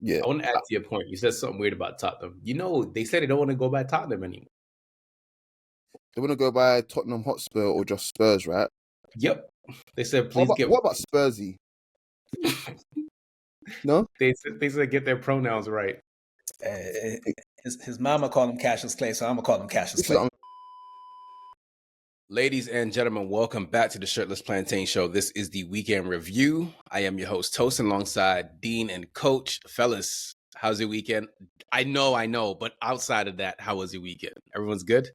Yeah. I want to add to your point. You said something weird about Tottenham. They said they don't want to go by Tottenham anymore. They want to go by Tottenham Hotspur or just Spurs, right? Yep. They said, What please about, what about Spursy? No? They said get their pronouns right. His mama called him Cassius Clay, so I'm going to call him Cassius Clay. Ladies and gentlemen, welcome back to the Shirtless Plantain Show. This is the weekend review. I am your host, Tosin, alongside Deen and Coach. Fellas, how's your weekend? I know, but outside of that, how was your weekend? Everyone's good?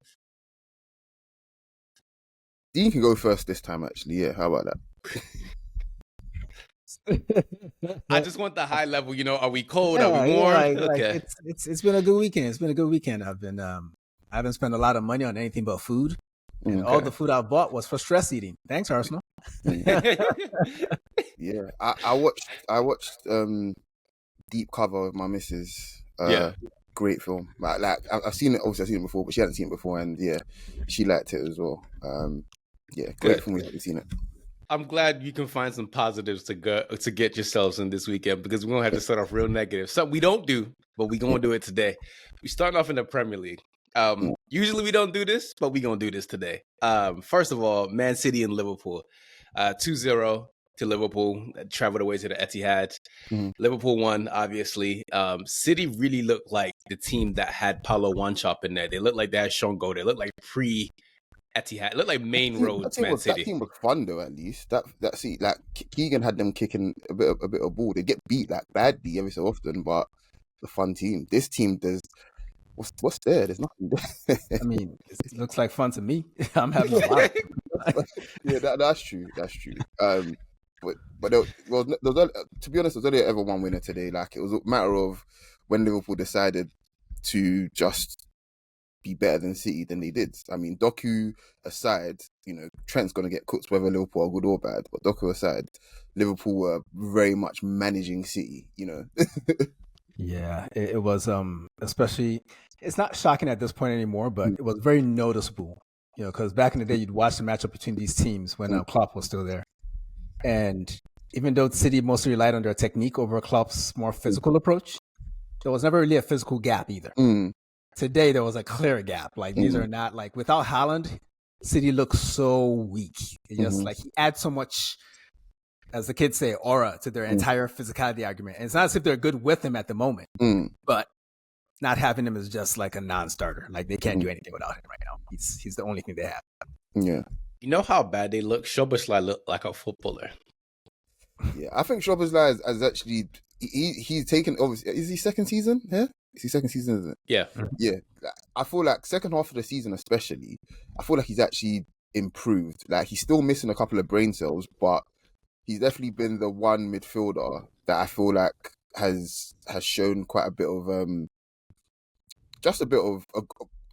Deen can go first this time, actually. Yeah, how about that? I just want the high level. Are we cold? Are we warm? Okay. It's been a good weekend. I haven't spent a lot of money on anything but food. And all the food I bought was for stress eating. Thanks, Arsenal. Yeah, I watched Deep Cover with my missus. Great film. Like I've seen it. Obviously, I've seen it before, but she hadn't seen it before, and yeah, she liked it as well. Great film. We haven't seen it. I'm glad you can find some positives to get yourselves in this weekend, because we're gonna have to start off real negative. Something we don't do, but we're gonna do it today. We start off in the Premier League. Usually we don't do this, but we're going to do this today. First of all, Man City and Liverpool. 2-0 to Liverpool, traveled away to the Etihad. Mm-hmm. Liverpool won, obviously. City really looked like the team that had Paulo Wanchop in there. They looked like they had Sean Go. They looked like pre-Etihad. It looked like main roads, Man City. That team was fun, though, at least. That see, like, Keegan had them kicking a bit of ball. They get beat, like, badly every so often, but it's a fun team. This team does... What's there? There's nothing there. I mean, it looks like fun to me. I'm having a lot. Yeah, that's true. That's true. But there was, to be honest, there was only ever one winner today. Like, it was a matter of when Liverpool decided to just be better than City than they did. I mean, Doku aside, Trent's going to get cooked whether Liverpool are good or bad. But Doku aside, Liverpool were very much managing City, Yeah, it was, especially, it's not shocking at this point anymore, but it was very noticeable, because back in the day, you'd watch the matchup between these teams when Klopp was still there. And even though City mostly relied on their technique over Klopp's more physical approach, there was never really a physical gap either. Today, there was a clear gap. Like, these are not, like, without Haaland, City looks so weak. It just, like, he adds so much, as the kids say, aura to their entire physicality argument. And it's not as if they're good with him at the moment, but not having him is just like a non-starter. Like, they can't do anything without him right now. He's the only thing they have. Yeah. You know how bad they look? Szoboszlai looked like a footballer. Yeah, I think Szoboszlai has actually... He's taken... Obviously, is he second season? Yeah? Is he second season, isn't it? Yeah. Yeah. I feel like second half of the season especially, I feel like he's actually improved. Like, he's still missing a couple of brain cells, but he's definitely been the one midfielder that I feel like has shown quite a bit of just a bit of a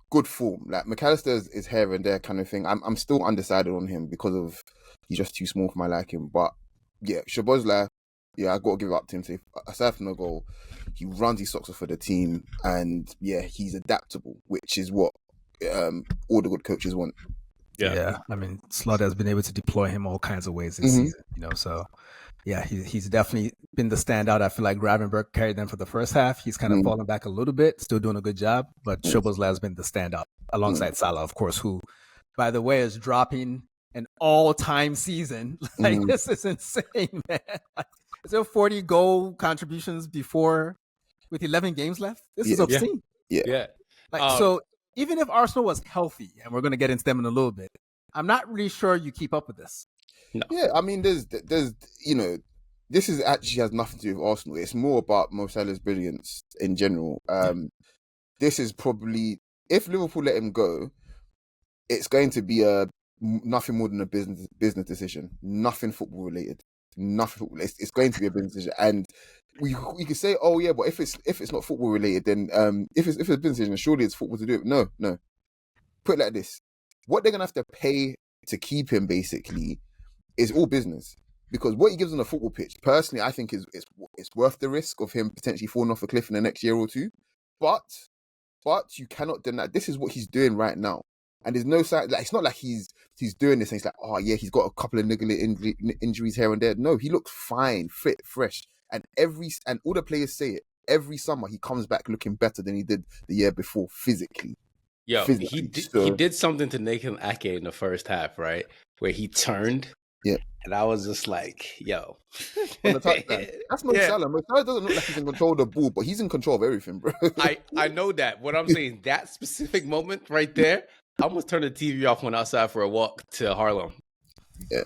good form. Like, McAllister is here and there kind of thing. I'm still undecided on him because of he's just too small for my liking. But yeah, Szoboszlai, yeah, I got to give it up to him. So aside from the goal, he runs his socks off for the team, and yeah, he's adaptable, which is what all the good coaches want. Yeah. I mean, Slaughter has been able to deploy him all kinds of ways this season, so yeah, he's definitely been the standout. I feel like Gravenberg carried them for the first half. He's kind of fallen back a little bit, still doing a good job, but Szoboszlai has been the standout alongside Salah, of course, who, by the way, is dropping an all-time season. Like, this is insane, man. Like, is there 40 goal contributions before with 11 games left? This is obscene. Yeah. Like, so even if Arsenal was healthy, and we're going to get into them in a little bit, I'm not really sure you keep up with this. No. Yeah, I mean, there's this is actually has nothing to do with Arsenal. It's more about Mo Salah's brilliance in general. This is probably, if Liverpool let him go, it's going to be nothing more than a business decision. Nothing football related. Nothing. It's going to be a business decision, and we could say, oh yeah, but if it's not football related, then if it's a business decision, surely it's football to do it. No. Put it like this: what they're gonna have to pay to keep him basically is all business, because what he gives on a football pitch, personally, I think is worth the risk of him potentially falling off a cliff in the next year or two. But you cannot deny this is what he's doing right now. And there's no sign, like, it's not like he's doing this and he's like, oh yeah, he's got a couple of niggling injuries here and there. No, he looks fine, fit, fresh. And all the players say it. every summer he comes back looking better than he did the year before physically. Yo, Physically. he did something to Nathan Ake in the first half, right? Where he turned. Yeah. And I was just like, yo. On the touchdown. That's Mo Salah. Mo Salah doesn't look like he's in control of the ball, but he's in control of everything, bro. I know that. What I'm saying, that specific moment right there, I almost turned the TV off, went outside for a walk to Harlem. Yeah.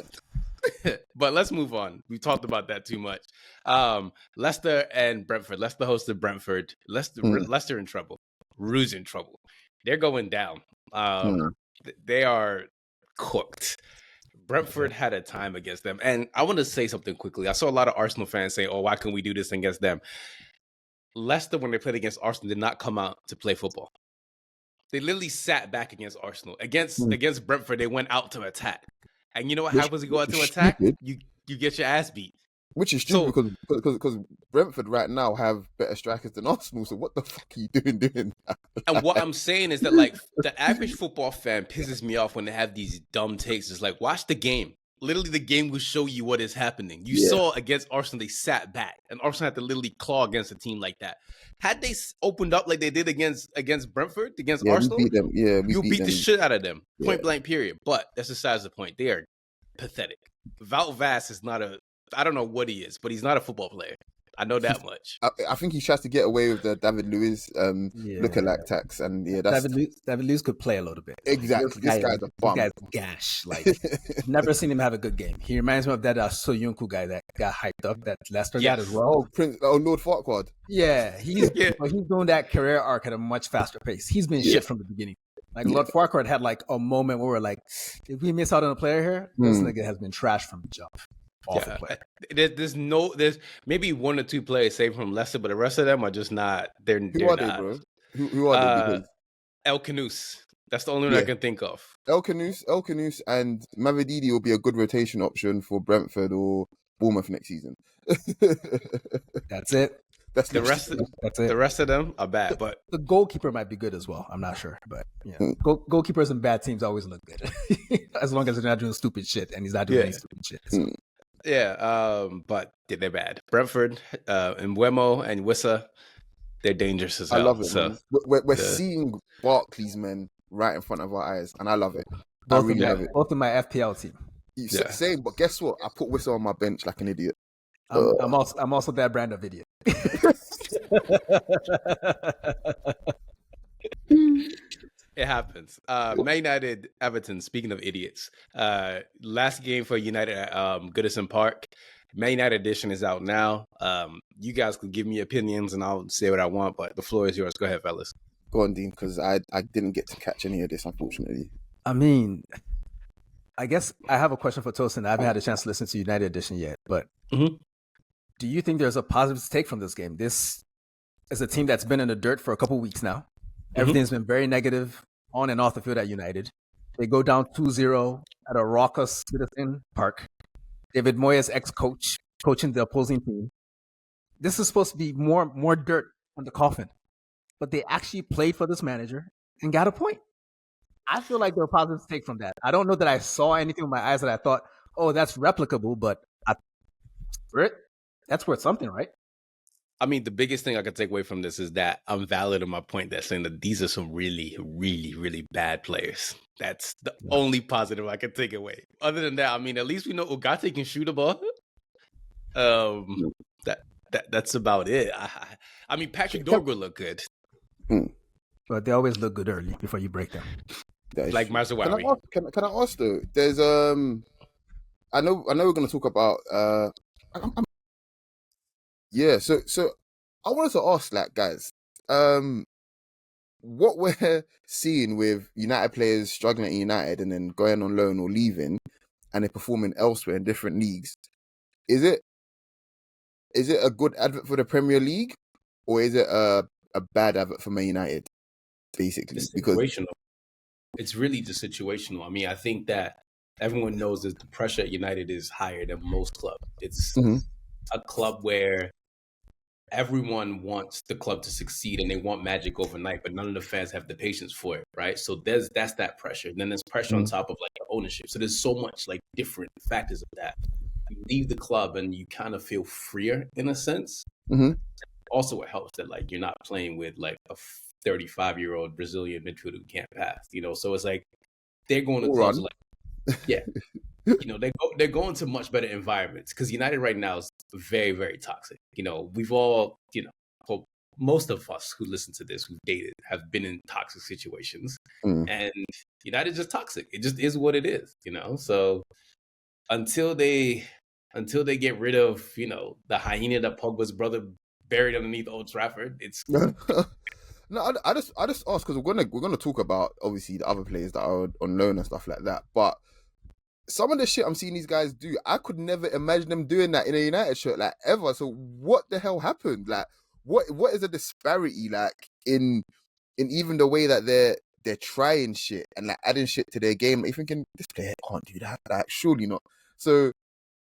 But let's move on. We talked about that too much. Leicester and Brentford. Leicester hosted Brentford. Leicester in trouble. Rouge in trouble. They're going down. They are cooked. Brentford had a time against them. And I want to say something quickly. I saw a lot of Arsenal fans saying, oh, why can't we do this against them? Leicester, when they played against Arsenal, did not come out to play football. They literally sat back against Arsenal. Against Brentford, they went out to attack. And you know what happens when you go out to attack? You get your ass beat. Which is stupid because Brentford right now have better strikers than Arsenal. So what the fuck are you doing that? And what I'm saying is that, like, the average football fan pisses me off when they have these dumb takes. It's like, watch the game. Literally, the game will show you what is happening. You saw against Arsenal, they sat back. And Arsenal had to literally claw against a team like that. Had they opened up like they did against Brentford, against Arsenal, we beat them. you beat the shit out of them. Point blank, period. But that's besides the point. They are pathetic. Wout Vass is not I don't know what he is, but he's not a football player. I know that much. I think he tries to get away with the David Luiz lookalike tax, and that's David Luiz could play a little bit. Exactly, this guy's a bum. This guy's gash. Like, never seen him have a good game. He reminds me of that Soyuncu guy that got hyped up, that Leicester guy as well. Lord Farquaad. Yeah, he's doing that career arc at a much faster pace. He's been shit from the beginning. Like, Lord Farquaad had like a moment where we're like, if we miss out on a player here, this nigga has been trashed from the jump. There's maybe one or two players saved from Leicester, but the rest of them are just not. They're not. They, bro? Who are they? El Canous. That's the only one I can think of. El Canous, and Mavididi will be a good rotation option for Brentford or Bournemouth next season. That's it. That's the rest. That's it. The rest of them are bad, but the goalkeeper might be good as well. I'm not sure, but goalkeepers in bad teams always look good, as long as they're not doing stupid shit, and he's not doing any stupid shit. So. But they're bad. Brentford, and Wemo and Wissa, they're dangerous as hell. I love it. So we're seeing Barclays men right in front of our eyes, and I love it. I really love it. Both of my FPL team. Same, but guess what? I put Wissa on my bench like an idiot. I'm also that brand of idiot. It happens. Man United, Everton, speaking of idiots, last game for United at Goodison Park. Man United edition is out now. You guys can give me opinions and I'll say what I want, but the floor is yours. Go ahead, fellas. Go on, Dean, because I didn't get to catch any of this, unfortunately. I mean, I guess I have a question for Tosin. I haven't had a chance to listen to United edition yet, but do you think there's a positive to take from this game? This is a team that's been in the dirt for a couple weeks now. Everything's been very negative on and off the field at United. They go down 2-0 at a raucous Goodison Park. David Moyes, ex-coach, coaching the opposing team. This is supposed to be more dirt on the coffin. But they actually played for this manager and got a point. I feel like there are positives to take from that. I don't know that I saw anything with my eyes that I thought, oh, that's replicable, but that's worth something, right? I mean, the biggest thing I could take away from this is that I'm valid in my point that saying that these are some really, really, really bad players. That's the only positive I could take away. Other than that, I mean, at least we know Ugarte can shoot a ball. That's about it. I mean, Patrick Dorgu looked good. But they always look good early before you break them. Like Mazawari. Can I ask though? There's I know we're gonna talk about so I wanted to ask, like, guys, what we're seeing with United players struggling at United and then going on loan or leaving and they're performing elsewhere in different leagues, is it a good advert for the Premier League or is it a bad advert for Man United, basically? It's really the situational. I mean, I think that everyone knows that the pressure at United is higher than most clubs. It's a club where everyone wants the club to succeed and they want magic overnight, but none of the fans have the patience for it, right? So that's that pressure. And then there's pressure on top of like the ownership. So there's so much like different factors of that. You leave the club and you kind of feel freer in a sense. also it helps that like you're not playing with like a 35-year-old Brazilian midfielder who can't pass. So it's like they're going to clubs like they're going to much better environments because United right now is very, very toxic. We've all most of us who listen to this, who've dated, have been in toxic situations, and United is just toxic. It just is what it is. So until they get rid of the hyena that Pogba's brother buried underneath Old Trafford, it's no. I just ask because we're gonna talk about obviously the other players that are on loan and stuff like that, but some of the shit I'm seeing these guys do, I could never imagine them doing that in a United shirt, like, ever. So what the hell happened? Like, what is the disparity, like, in even the way that they're trying shit and like adding shit to their game? You're thinking, this player can't do that. Like, surely not. So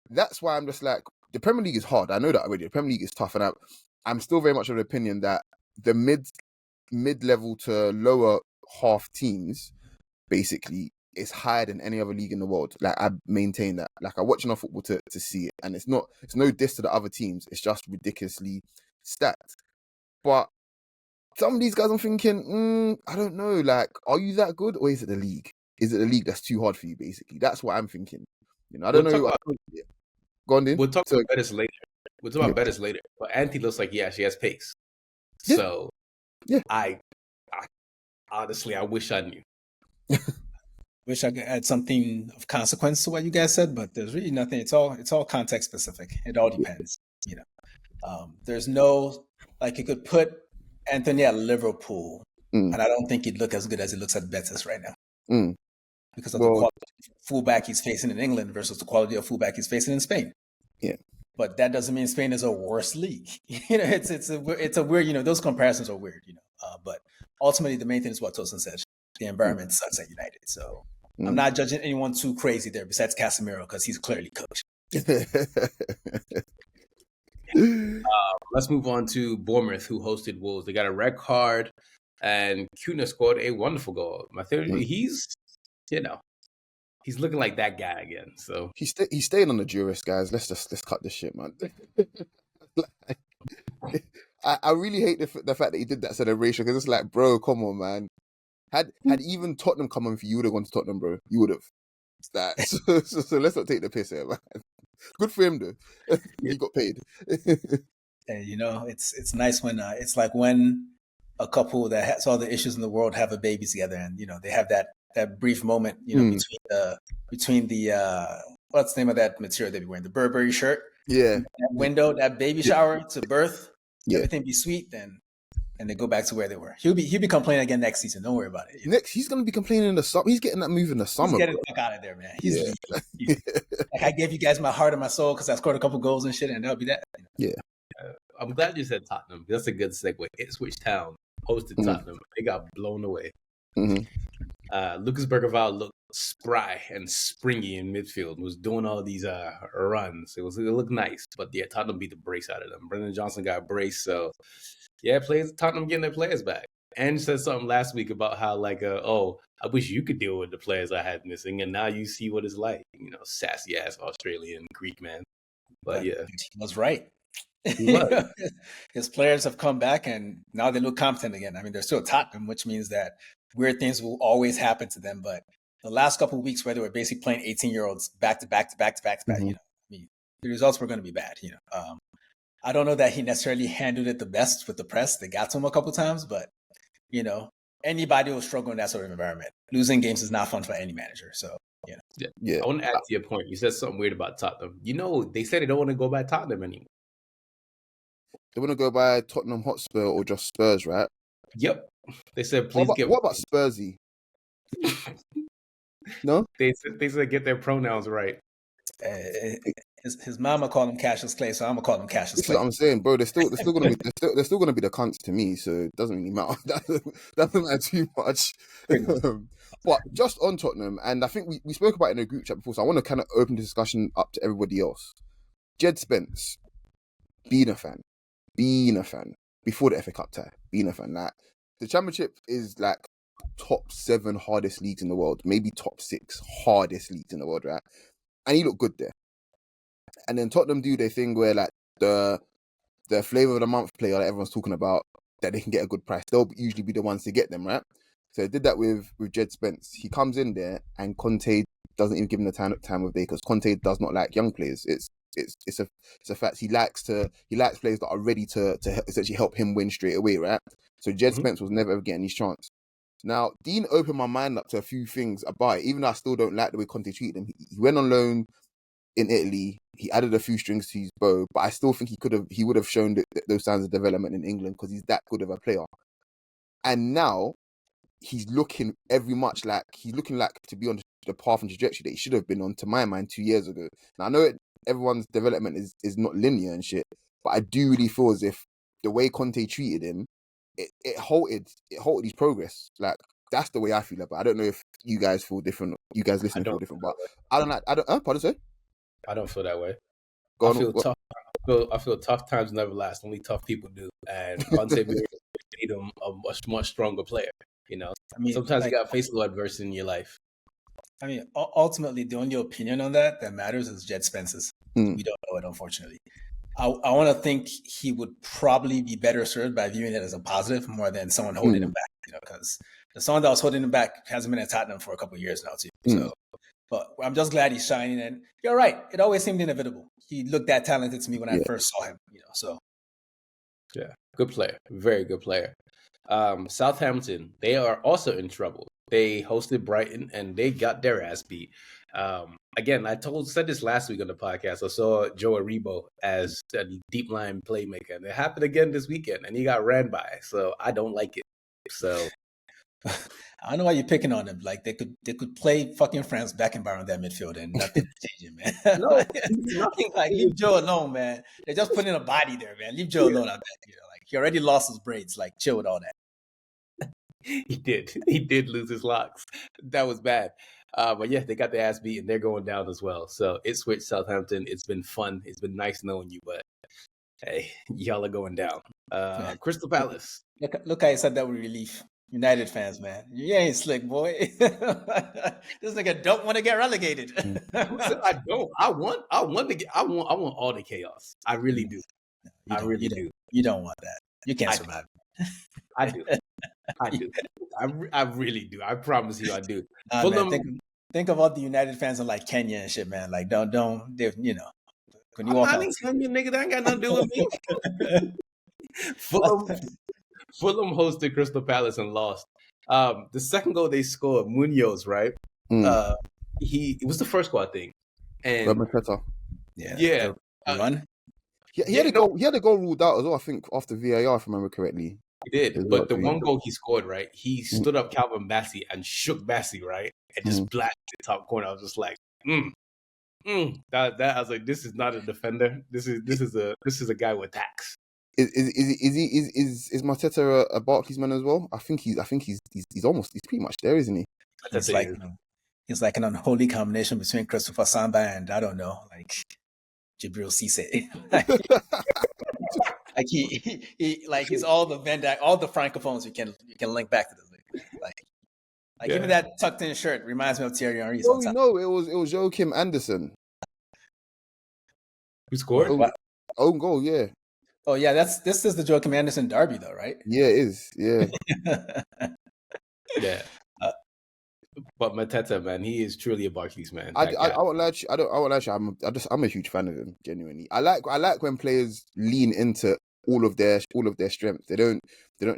that's why I'm just like, the Premier League is hard. I know that already. The Premier League is tough, and I'm still very much of the opinion that the mid-level to lower half teams, basically, is higher than any other league in the world. Like, I maintain that. Like, I watch enough football to see it, and it's no diss to the other teams. It's just ridiculously stacked. But some of these guys, I'm thinking, I don't know. Like, are you that good, or is it the league? Is it the league that's too hard for you? Basically, that's what I'm thinking. I don't know. Go on, Deen. We'll talk about Bettis later. Bettis later. But Auntie looks like she has pace. Yeah. So yeah, I honestly, I wish I knew. Wish I could add something of consequence to what you guys said, but there's really nothing. It's all context specific. It all depends. There's no, like, you could put Anthony at Liverpool, and I don't think he'd look as good as he looks at Betis right now, because of the quality of fullback he's facing in England versus the quality of fullback he's facing in Spain. Yeah, but that doesn't mean Spain is a worse league. It's a weird. Those comparisons are weird. But ultimately, the main thing is what Tosin said. The environment sucks at United, so. I'm not judging anyone too crazy there besides Casemiro because he's clearly coached. Let's move on to Bournemouth, who hosted Wolves. They got a red card, and Kuna scored a wonderful goal. My theory, he's looking like that guy again. So he's staying on the Juris, guys. Let's cut this shit, man. I really hate the fact that he did that celebration because it's like, bro, come on, man. Had even Tottenham come on for you, would have gone to Tottenham, bro. You would have. So let's not take the piss here, man. Good for him, though. He got paid. And it's nice when it's like when a couple that has all the issues in the world have a baby together, and they have that brief moment, between the what's the name of that material they be wearing, the Burberry shirt, that window, that baby shower to birth, yeah. Everything be sweet, then. And they go back to where they were. He'll be complaining again next season. Don't worry about it. Next, he's gonna be complaining in the summer. He's getting that move in the summer. He's getting the fuck out of there, man. He's like, I gave you guys my heart and my soul because I scored a couple goals and shit, and that'll be that. Yeah. I'm glad you said Tottenham. That's a good segue. Ipswich Town hosted Tottenham. They got blown away. Lucas Bergevall looked spry and springy in midfield. Was doing all these runs. It looked nice, but yeah, Tottenham beat the brace out of them. Brendan Johnson got a brace, so. Yeah, Tottenham getting their players back. And said something last week about how I wish you could deal with the players I had missing, and now you see what it's like. Sassy ass Australian Greek man. But yeah, he was right. He was. His players have come back, and now they look competent again. I mean, they're still Tottenham, which means that weird things will always happen to them. But the last couple of weeks, where they were basically playing 18-year-olds back to back, the results were going to be bad. I don't know that he necessarily handled it the best with the press. They got to him a couple times, but, anybody will struggle in that sort of environment. Losing games is not fun for any manager. So, Yeah. I want to add to your point. You said something weird about Tottenham. They said they don't want to go by Tottenham anymore. They want to go by Tottenham Hotspur or just Spurs, right? Yep. They said, please What about Spursy? No? They said get their pronouns right. His mama called him Cassius Clay, so I'm gonna call him Cassius Clay. That's what I'm saying, bro. They're still gonna be the cunts to me, so it doesn't really matter. That doesn't matter too much. But just on Tottenham, and I think we spoke about it in a group chat before, so I want to kind of open the discussion up to everybody else. Jed Spence, being a fan before the FA Cup tie, being a fan. Like, the Championship is like top 7 hardest leagues in the world, maybe top 6 hardest leagues in the world, right? And he looked good there. And then Tottenham do their thing where like the the flavor of the month player that everyone's talking about that they can get a good price. They'll usually be the ones to get them, right? So they did that with Jed Spence. He comes in there and Conte doesn't even give him the time of day because Conte does not like young players. It's a fact. He likes players that are ready to essentially help him win straight away, right? So Jed Spence was never ever getting his chance. Now Deen opened my mind up to a few things about it, even though I still don't like the way Conte treated him. He went on loan in Italy. He added a few strings to his bow, but I still think he would have shown those signs of development in England because he's that good of a player. And now he's looking like to be on the path and trajectory that he should have been on, to my mind, 2 years ago. Now I know everyone's development is not linear and shit, but I do really feel as if the way Conte treated him, it halted his progress. Like, that's the way I feel about it. I don't know if you guys feel different. You guys listening feel different, but pardon, sir? I don't feel that way. Go I on, feel what? tough. I feel tough times never last. Only tough people do. And Conte made him a much stronger player. You know, I mean, sometimes you got to face a little adversity in your life. I mean, ultimately, the only opinion on that matters is Jed Spence's. We don't know it, unfortunately. I want to think he would probably be better served by viewing it as a positive more than someone holding him back. You know, because the someone that was holding him back hasn't been at Tottenham for a couple of years now, too. So, but I'm just glad he's shining. And you're right; it always seemed inevitable. He looked that talented to me when I first saw him. You know, so yeah, good player, very good player. Southampton, they are also in trouble. They hosted Brighton and they got their ass beat. Again, said this last week on the podcast. I saw Joe Aribo as a deep line playmaker, and it happened again this weekend, and he got ran by. So I don't like it. So I don't know why you're picking on them. Like they could play fucking Franz Beckenbauer in that midfield and nothing changing, man. No, nothing. Like, leave Joe alone, man. They're just putting a body there, man. Leave Joe alone. I bet. You know, like, he already lost his braids. Like, chill with all that. He did lose his locks. That was bad. But yeah, they got their ass beat and they're going down as well. So it's with Southampton. It's been fun. It's been nice knowing you, but hey, y'all are going down. Crystal Palace. Look how you said that with relief. United fans, man. You ain't slick, boy. This nigga don't want to get relegated. I don't. I want all the chaos. I really do. I really do. You don't want that. You can't survive. I do. I really do. I promise you, I do. Man, think of all the United fans in like Kenya and shit, man. Like, don't, you know. When you walk out, Kenya, nigga, that ain't got nothing to do with me. Fulham hosted Crystal Palace and lost. The second goal they scored, Munoz, right? It was the first goal, I think. And yeah. Run. He had a goal ruled out as well, I think, after VAR, if I remember correctly. He did, but the one goal he scored, right? He stood up Calvin Bassey and shook Bassey, right? And just blasted the top corner. I was just like, That I was like, this is not a defender. This is a guy with tax. Is Mateta a Barclays man as well? I think he's pretty much there, isn't he? He's like an unholy combination between Christopher Samba and, I don't know, like Jibril Cisse. Like he's all the Van Dijk, all the francophones you can link back to this. Like even that tucked in shirt reminds me of Thierry Henry. No, it was Joachim Andersen. Who scored? Own goal, yeah. Oh yeah, this is the Joachim Andersen derby though, right? Yeah, it is. Yeah. Yeah. But Mateta, man, he is truly a Barclays man. I won't lie to you. I won't lie to you. I'm a huge fan of him. Genuinely, I like when players lean into all of their strengths. They don't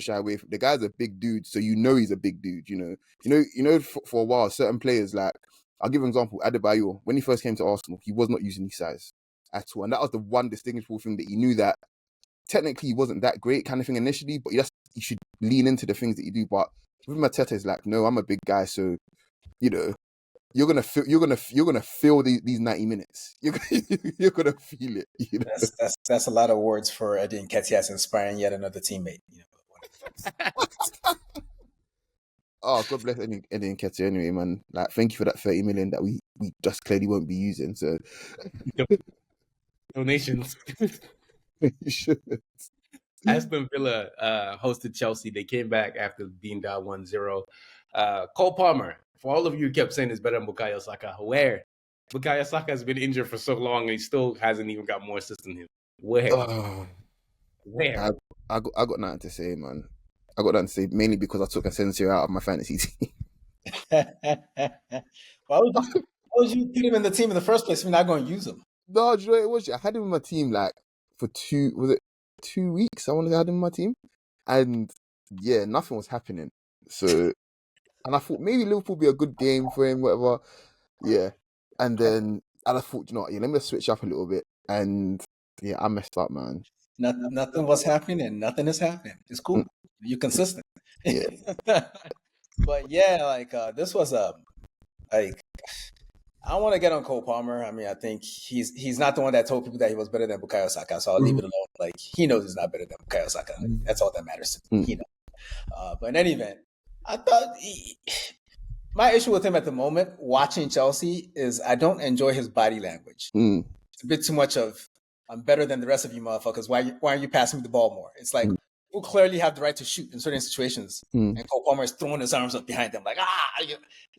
shy away. The guy's a big dude, so he's a big dude. You know. For a while, certain players, like, I'll give an example. Adebayor, when he first came to Arsenal, he was not using his size at all, and that was the one distinguishable thing that he knew, that technically he wasn't that great kind of thing initially, but you should lean into the things that you do. But with Mateta, it's like, no, I'm a big guy, so you're gonna feel these 90 minutes. You're gonna feel it. You know? That's a lot of words for Eddie Nketiah inspiring yet another teammate. You know. Oh, God bless Eddie Nketiah anyway, man. Like, thank you for that 30 million that we just clearly won't be using. So donations. You should. Aston Villa hosted Chelsea. They came back after being down 1-0. Cole Palmer, for all of you who kept saying it's better than Bukayo Saka, where? Bukayo Saka has been injured for so long and he still hasn't even got more assists than him. Where? Where? I got nothing to say, man. I got nothing to say, mainly because I took Asensio out of my fantasy team. Why would you put him in the team in the first place if you're not going to use him? No, do you know what it was? I had him in my team like for 2 weeks? I wanted to have him in my team. And yeah, nothing was happening. So, and I thought maybe Liverpool would be a good game for him, whatever. Yeah. And I thought, you know what, yeah, let me just switch up a little bit. And yeah, I messed up, man. Nothing was happening and nothing is happening. It's cool. You're consistent. Yeah. But yeah, like this was like I don't want to get on Cole Palmer. I mean, I think he's not the one that told people that he was better than Bukayo Saka, so I'll leave it alone. Like he knows he's not better than Bukayo Saka. That's all that matters to him. He knows. But in any event, I thought my issue with him at the moment, watching Chelsea, is I don't enjoy his body language. It's a bit too much of I'm better than the rest of you motherfuckers. Why aren't you passing me the ball more? It's like people clearly have the right to shoot in certain situations, and Cole Palmer is throwing his arms up behind them, like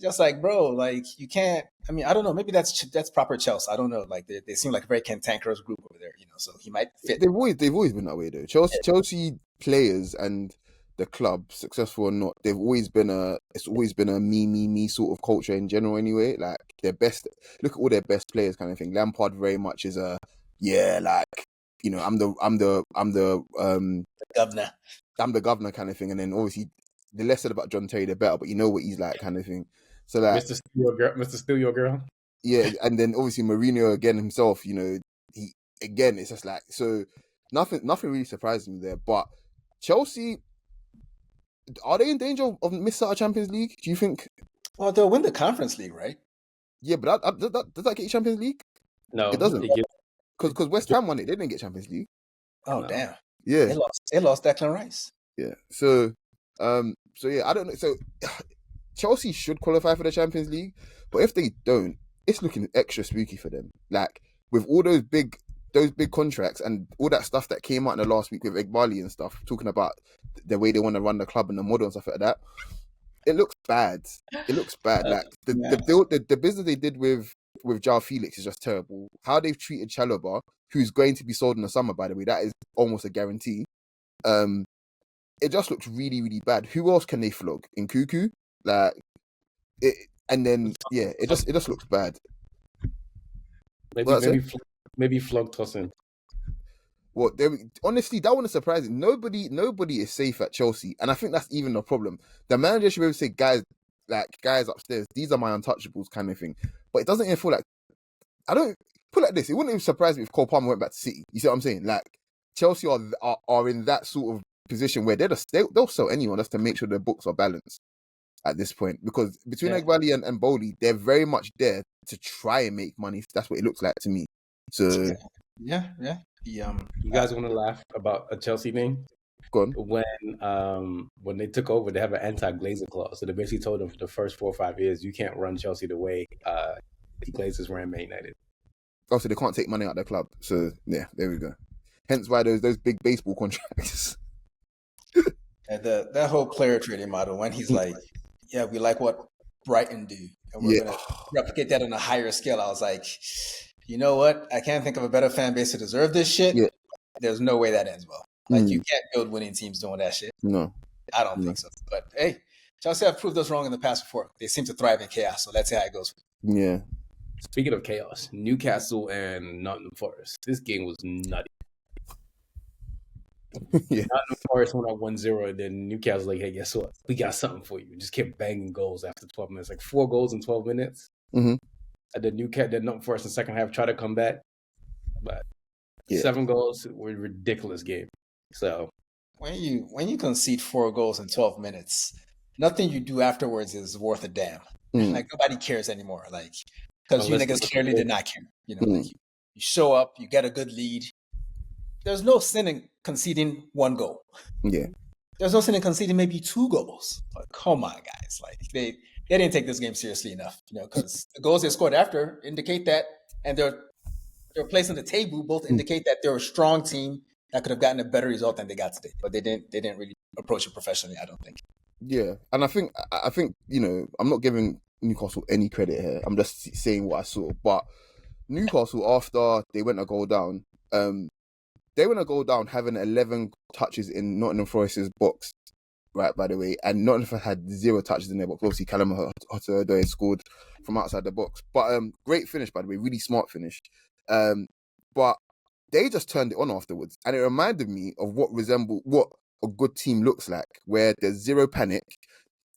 just like, bro, like you can't. I mean, I don't know. Maybe that's proper Chelsea. I don't know. Like they seem like a very cantankerous group over there, so he might fit. They've always been that way though. Chelsea players and the club, successful or not, it's always been a me sort of culture in general anyway. Like their best, look at all their best players kind of thing. Lampard very much is I'm the governor. I'm the governor kind of thing. And then obviously the less said about John Terry, the better, but you know what he's like kind of thing. So like Mr. Steal Your Girl. Yeah, and then obviously Mourinho again himself, he again, it's just like, so nothing really surprises me there. But Chelsea, are they in danger of missing out of Champions League? Do you think? Well, they'll win the Conference League, right? Yeah, but does that get you Champions League? No, it doesn't. Because West Ham won it, they didn't get Champions League. Oh, damn. Yeah, they lost Declan Rice. Yeah, so yeah, I don't know. So Chelsea should qualify for the Champions League, but if they don't, it's looking extra spooky for them. Like with all those big contracts and all that stuff that came out in the last week with Igbali and stuff, talking about the way they want to run the club and the model and stuff like that. It looks bad. Like the business they did with João Felix is just terrible. How they've treated Chalobah, who's going to be sold in the summer, by the way, that is almost a guarantee. It just looks really, really bad. Who else can they flog? In Cuckoo? Like it, and then yeah, it just looks bad. Maybe flog Tosin. Well, honestly, that wouldn't surprise me. Nobody is safe at Chelsea, and I think that's even the problem. The manager should be able to say, guys upstairs, these are my untouchables, kind of thing. But it doesn't even feel like, I don't put it like this. It wouldn't even surprise me if Cole Palmer went back to City. You see what I'm saying? Like Chelsea are in that sort of position where they'll sell anyone just to make sure their books are balanced at this point. Because between Egbali and Bowley, they're very much there to try and make money. That's what it looks like to me. So yeah. You guys want to laugh about a Chelsea thing? Go on. When they took over, they have an anti-Glazer clause. So they basically told them for the first 4 or 5 years, you can't run Chelsea the way the Glazers ran Man United. Oh, so they can't take money out of their club. So yeah, there we go. Hence why those big baseball contracts. And that whole player trading model, when he's like, yeah, we like what Brighton do, and we're going to replicate that on a higher scale. I was like, you know what? I can't think of a better fan base to deserve this shit. Yeah. There's no way that ends well. Like, you can't build winning teams doing that shit. No. I don't think so. But, hey, Chelsea have proved us wrong in the past before. They seem to thrive in chaos, so let's see how it goes. Yeah. Speaking of chaos, Newcastle and Nottingham Forest. This game was nutty. Yeah. Nottingham Forest went up 1-0, and then Newcastle like, hey, guess what? We got something for you. Just kept banging goals after 12 minutes. Like 4 goals in 12 minutes. Mm-hmm. And then Nottingham Forest in the second half tried to come back. But 7 goals were a ridiculous game. So when you concede 4 goals in 12 minutes, nothing you do afterwards is worth a damn. Like nobody cares anymore. Like because you niggas clearly did not care. Like you show up, you get a good lead. There's no sin in conceding 1 goal. Yeah. There's no sin in conceding maybe 2 goals. But come on, guys. Like they didn't take this game seriously enough, because the goals they scored after indicate that, and their place on the table both indicate that they're a strong team that could have gotten a better result than they got today. But they didn't really approach it professionally, I don't think. Yeah, and I think I'm not giving Newcastle any credit here. I'm just saying what I saw. But Newcastle, after they went a goal down, they want to go down having 11 touches in Nottingham Forest's box, right, by the way, and Nottingham Forest had 0 touches in their box. Obviously, Callum Hudson-Odoi scored from outside the box. But great finish, by the way, really smart finish. But they just turned it on afterwards. And it reminded me of what a good team looks like, where there's zero panic,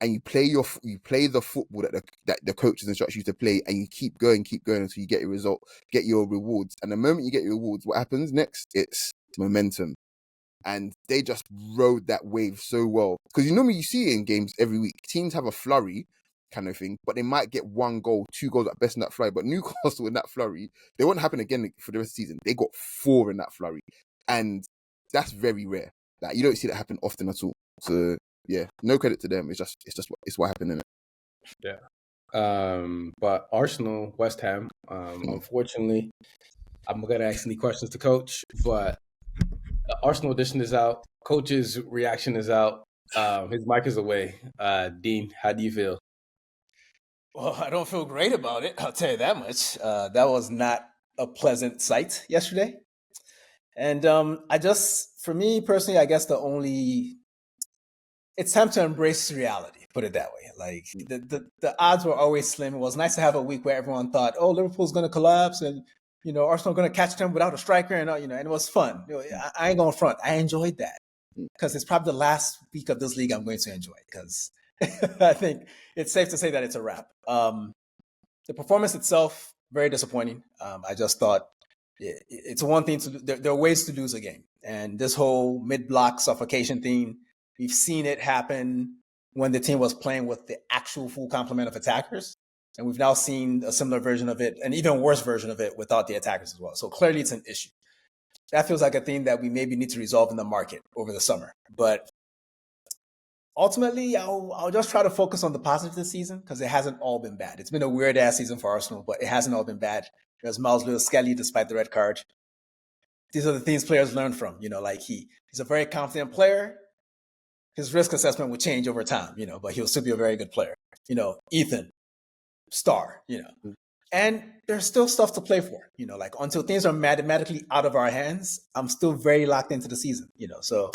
and you play the football that the coaches instruct you to play, and you keep going until you get your result, get your rewards. And the moment you get your rewards, what happens next? It's momentum. And they just rode that wave so well. Because normally you see it in games every week. Teams have a flurry kind of thing, but they might get 1 goal, 2 goals at best in that flurry. But Newcastle in that flurry, they won't happen again for the rest of the season. They got 4 in that flurry. And that's very rare. Like, you don't see that happen often at all. So yeah, no credit to them. It's what happened in it. Yeah. But Arsenal, West Ham, unfortunately, I'm gonna ask any questions to coach, but the Arsenal edition is out. Coach's reaction is out. His mic is away. Deen, how do you feel? Well, I don't feel great about it. I'll tell you that much. That was not a pleasant sight yesterday. And for me personally, I guess it's time to embrace reality, put it that way. Like the odds were always slim. It was nice to have a week where everyone thought, oh, Liverpool's going to collapse and, Arsenal going to catch them without a striker and, and it was fun. I ain't going front. I enjoyed that because it's probably the last week of this league I'm going to enjoy because I think it's safe to say that it's a wrap. The performance itself, very disappointing. I just thought it's one thing there are ways to lose a game. And this whole mid-block suffocation thing, we've seen it happen when the team was playing with the actual full complement of attackers. And we've now seen a similar version of it, an even worse version of it without the attackers as well. So clearly it's an issue. That feels like a thing that we maybe need to resolve in the market over the summer. But ultimately, I'll just try to focus on the positive this season because it hasn't all been bad. It's been a weird-ass season for Arsenal, but it hasn't all been bad. There's Miles Lewis-Skelly despite the red card. These are the things players learn from. He's a very confident player. His risk assessment would change over time, but he'll still be a very good player. Ethan, star, and there's still stuff to play for, until things are mathematically out of our hands, I'm still very locked into the season, so,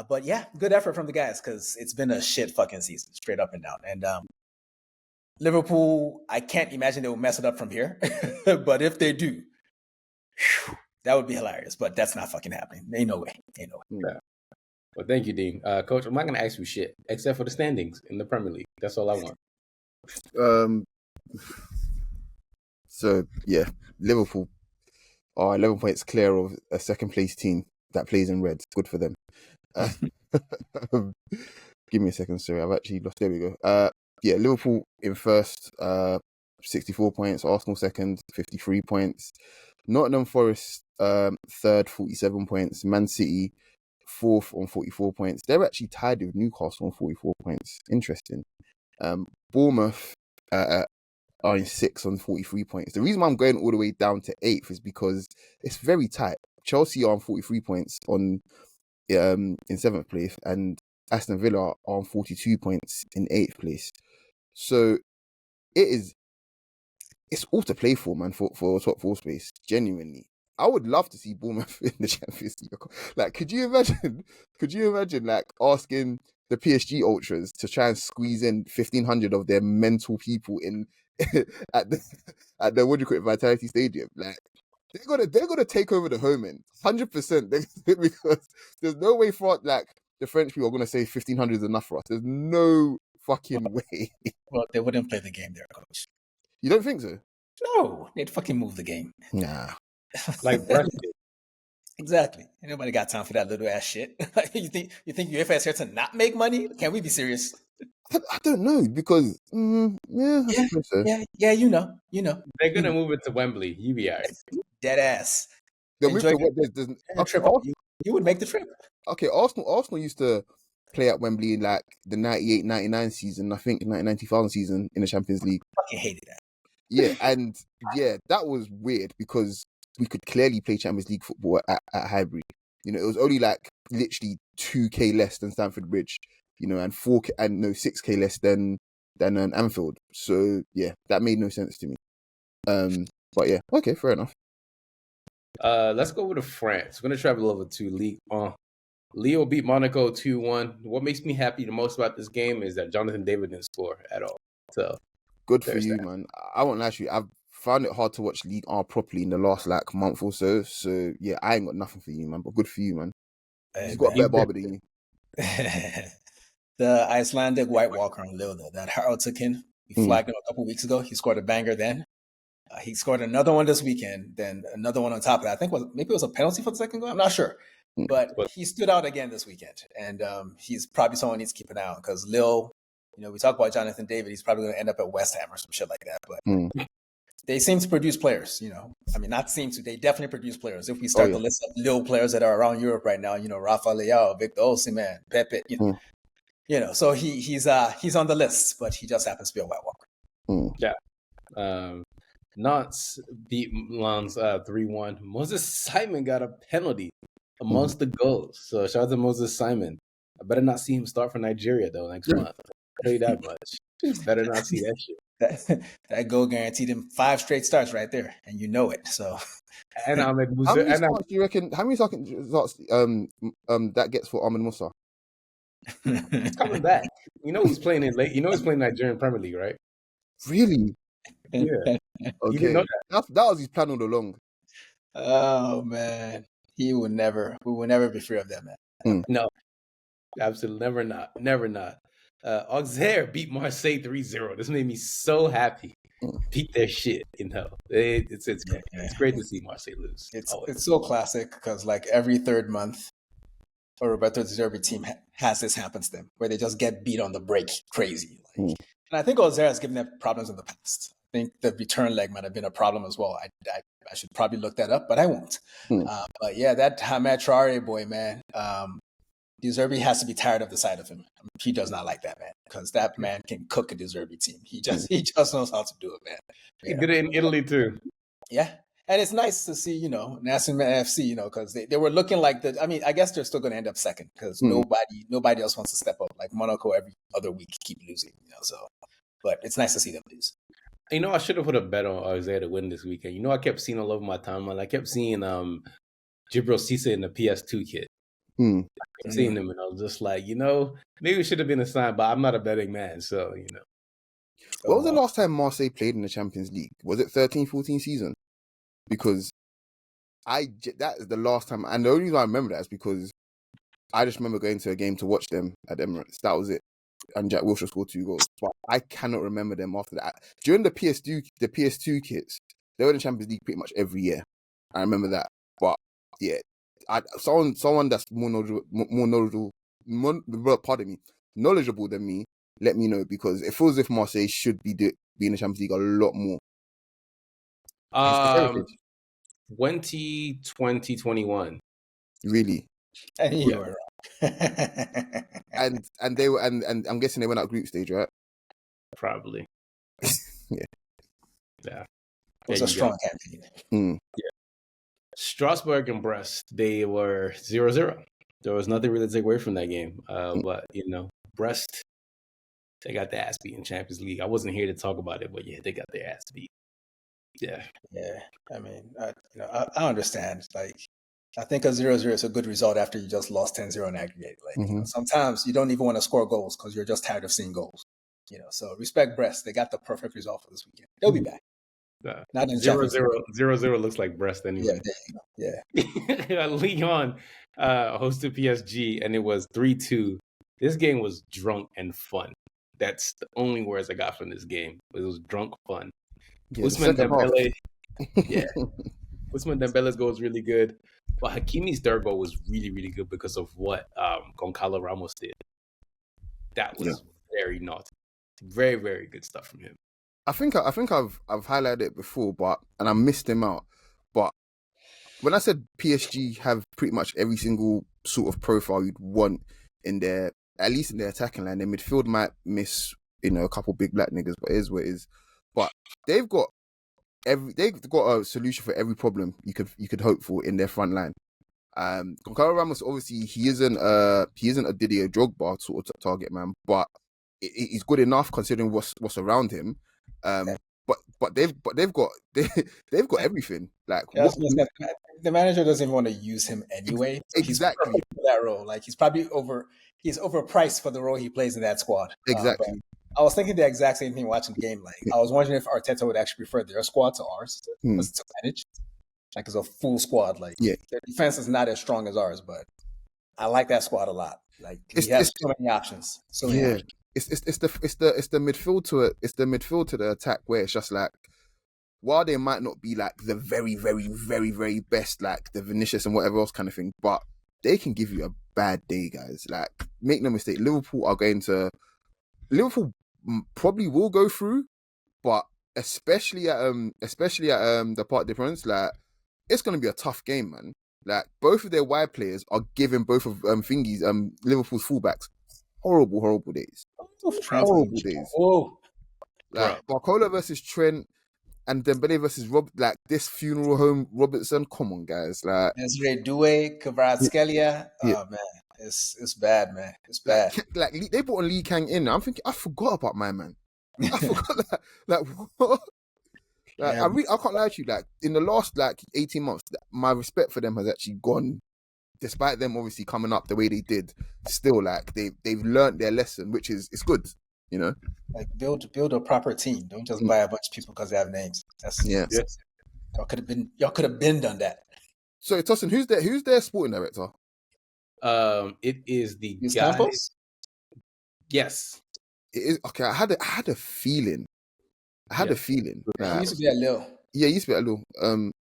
but yeah, good effort from the guys because it's been a shit fucking season, straight up and down. And Liverpool, I can't imagine they will mess it up from here, but if they do, that would be hilarious, but that's not fucking happening. Ain't no way. Yeah. Well, thank you, Deen. Coach, I'm not going to ask you shit except for the standings in the Premier League. That's all I want. So, yeah, Liverpool are 11 points clear of a second-place team that plays in red. Good for them. Give me a second, sorry. I've actually lost. There we go. Yeah, Liverpool in first, 64 points. Arsenal second, 53 points. Nottingham Forest third, 47 points. Man City fourth on 44 points. They're actually tied with Newcastle on 44 points. Interesting. Bournemouth are in 6th on 43 points. The reason why I'm going all the way down to 8th is because it's very tight. Chelsea are on 43 points in 7th place, and Aston Villa are on 42 points in 8th place. So it's all to play for, man, for top 4 space. Genuinely, I would love to see Bournemouth in the Champions League. Like, could you imagine, like, asking the PSG ultras to try and squeeze in 1,500 of their mental people in at the what do you call it, Vitality Stadium? Like, they're gonna take over the home end 100%. Because there's no way for like the French people are gonna say 1,500 is enough for us. There's no fucking way. Well, they wouldn't play the game there, coach. You don't think so? No, they'd fucking move the game. Nah. Like Brest did. Exactly. Ain't nobody got time for that little ass shit. You think UEFA is here to not make money? Can we be serious? I don't know because yeah, I suppose so. Yeah, you know. They're gonna move it to Wembley. You be alright. Dead ass. They'll move to what? Okay, you would make the trip. Okay, Arsenal used to play at Wembley in like the 98-99 season, I think 99-2000 season in the Champions League. I fucking hated that. Yeah, and yeah, that was weird because we could clearly play Champions League football at Highbury. It was only like literally 2k less than Stamford Bridge, and 6k less than Anfield. So yeah, that made no sense to me. But yeah, okay, fair enough. Let's go over to France. We're gonna travel over to Ligue 1. Leo beat Monaco 2-1. What makes me happy the most about this game is that Jonathan David didn't score at all. So Good for there's you, that. man. I won't lie to you. I've found it hard to watch League R properly in the last like month or so. So yeah, I ain't got nothing for you, man. But good for you, man. Hey, He's got a better barber than you. The Icelandic White Walker on Lille, though, that Harold took in, we flagged him a couple weeks ago. He scored a banger then. He scored another one this weekend, then another one on top of that. I think maybe it was a penalty for the second goal. I'm not sure. But he stood out again this weekend. And he's probably someone needs to keep an eye on because Lille, we talk about Jonathan David. He's probably going to end up at West Ham or some shit like that. But they seem to produce players, I mean, not seem to. They definitely produce players. If we start the list of Lille players that are around Europe right now, Rafa Leao, Victor Osimhen, Pepe, so he's on the list, but he just happens to be a White Walker. Yeah. Nantes beat Lens 3-1. Moses Simon got a penalty amongst the goals. So shout out to Moses Simon. I better not see him start for Nigeria though next month. I'll tell you that much. Better not see that shit. That goal guaranteed him 5 straight starts right there, and you know it. So, and how many starts do you reckon? How many starts that gets for Ahmed Musa? He's coming back. He's playing in late. He's playing Nigerian Premier League, right? Really? Yeah. Okay. That was his plan all along. Oh man, we will never be free of that man. No, absolutely never not. Auxerre beat Marseille 3-0. This made me so happy. Beat their shit, It's great to see Marseille lose. It's so classic because like every third month, a Roberto De Zerbi team has this happens to them where they just get beat on the break crazy. And I think Auxerre has given them problems in the past. I think the return leg might have been a problem as well. I should probably look that up, but I won't. But yeah, that Hamed Traore boy, man, De Zerbi has to be tired of the sight of him. I mean, he does not like that man because that man can cook a De Zerbi team. He just knows how to do it, man. He did it in Italy too. Yeah. And it's nice to see, Nassim FC, because they were looking like I guess they're still going to end up second because nobody else wants to step up. Like Monaco every other week keep losing, but it's nice to see them lose. I should have put a bet on Auxerre to win this weekend. I kept seeing all over my timeline. I kept seeing Jibril Cisse in the PS2 kit. I seeing him, and I was just like, maybe it should have been a sign, but I'm not a betting man, so What was the last time Marseille played in the Champions League? Was it 13-14 season? Because that is the last time, and the only reason I remember that is because I just remember going to a game to watch them at Emirates. That was it. And Jack Wilshere scored 2 goals. But I cannot remember them after that. During the PS2 kits, they were in the Champions League pretty much every year. I remember that. But yeah, someone that's more knowledgeable than me, let me know, because it feels as if Marseille should be in the Champions League a lot more. 2020-21. Really? And you were wrong. and they were and I'm guessing they went out group stage, right? Probably. Yeah. It was a strong campaign. Yeah. Strasbourg and Brest, they were 0-0. There was nothing really to take away from that game. But Brest, they got their ass beat in Champions League. I wasn't here to talk about it, but yeah, they got their ass beat. Yeah. I mean, I understand. Like, I think a 0-0 is a good result after you just lost 10-0 in aggregate. Like, sometimes you don't even want to score goals because you're just tired of seeing goals. So respect Brest. They got the perfect result for this weekend. They'll be back. Not in 0-0 looks like Brest anyway. Yeah. Lyon hosted PSG, and it was 3-2. This game was drunk and fun. That's the only words I got from this game. It was drunk fun. Ousmane Dembele, Ousmane Dembele's goal was really good, but Hakimi's third goal was really, really good because of what Goncalo Ramos did. That was very naughty. Very, very good stuff from him. I think I've highlighted it before, and I missed him out. But when I said PSG have pretty much every single sort of profile you'd want in their, at least in their attacking line, their midfield might miss, a couple big black niggas, but it is what it is. But they've got a solution for every problem you could hope for in their front line. Goncalo Ramos, obviously, he isn't a Didier Drogba sort of target man, but he's good enough considering what's around him. But they've got everything. Like the manager doesn't even want to use him anyway. So Exactly. He's perfect for that role. Like he's overpriced for the role he plays in that squad. Exactly. I was thinking the exact same thing watching the game. Like I was wondering if Arteta would actually prefer their squad to ours to manage. Like it's a full squad. Like their defense is not as strong as ours, but I like that squad a lot. Like he has so many options. So many options. It's the midfield to it. It's the midfield to the attack where it's just like, while they might not be like the very, very, very, very best, like the Vinicius and whatever else kind of thing, but they can give you a bad day, guys. Like, make no mistake, Liverpool probably will go through, but especially at the Parc des Princes, like it's gonna be a tough game, man. Like both of their wide players are giving both of Liverpool's fullbacks horrible days. Horrible days. Oh, like Barcola versus Trent and Dembele versus Rob. Like this funeral home Robertson. Come on, guys. Like Desiree Doué, Kvaratskhelia. Oh man. It's bad, man. It's bad. Like they brought Lee Kang in. I'm thinking, I forgot about my man. I forgot like what? Like, I can't lie to you. Like in the last 18 months, my respect for them has actually gone. Despite them obviously coming up the way they did, still like they've learned their lesson, which is it's good, you know. Like build a proper team. Don't just buy a bunch of people because they have names. Y'all could have been done that. So Tosin, who's their sporting director? It is the Luis guy. Campos? Yes. It is okay. I had a feeling. He used to be at Lille. Yeah, he used to be at Lille.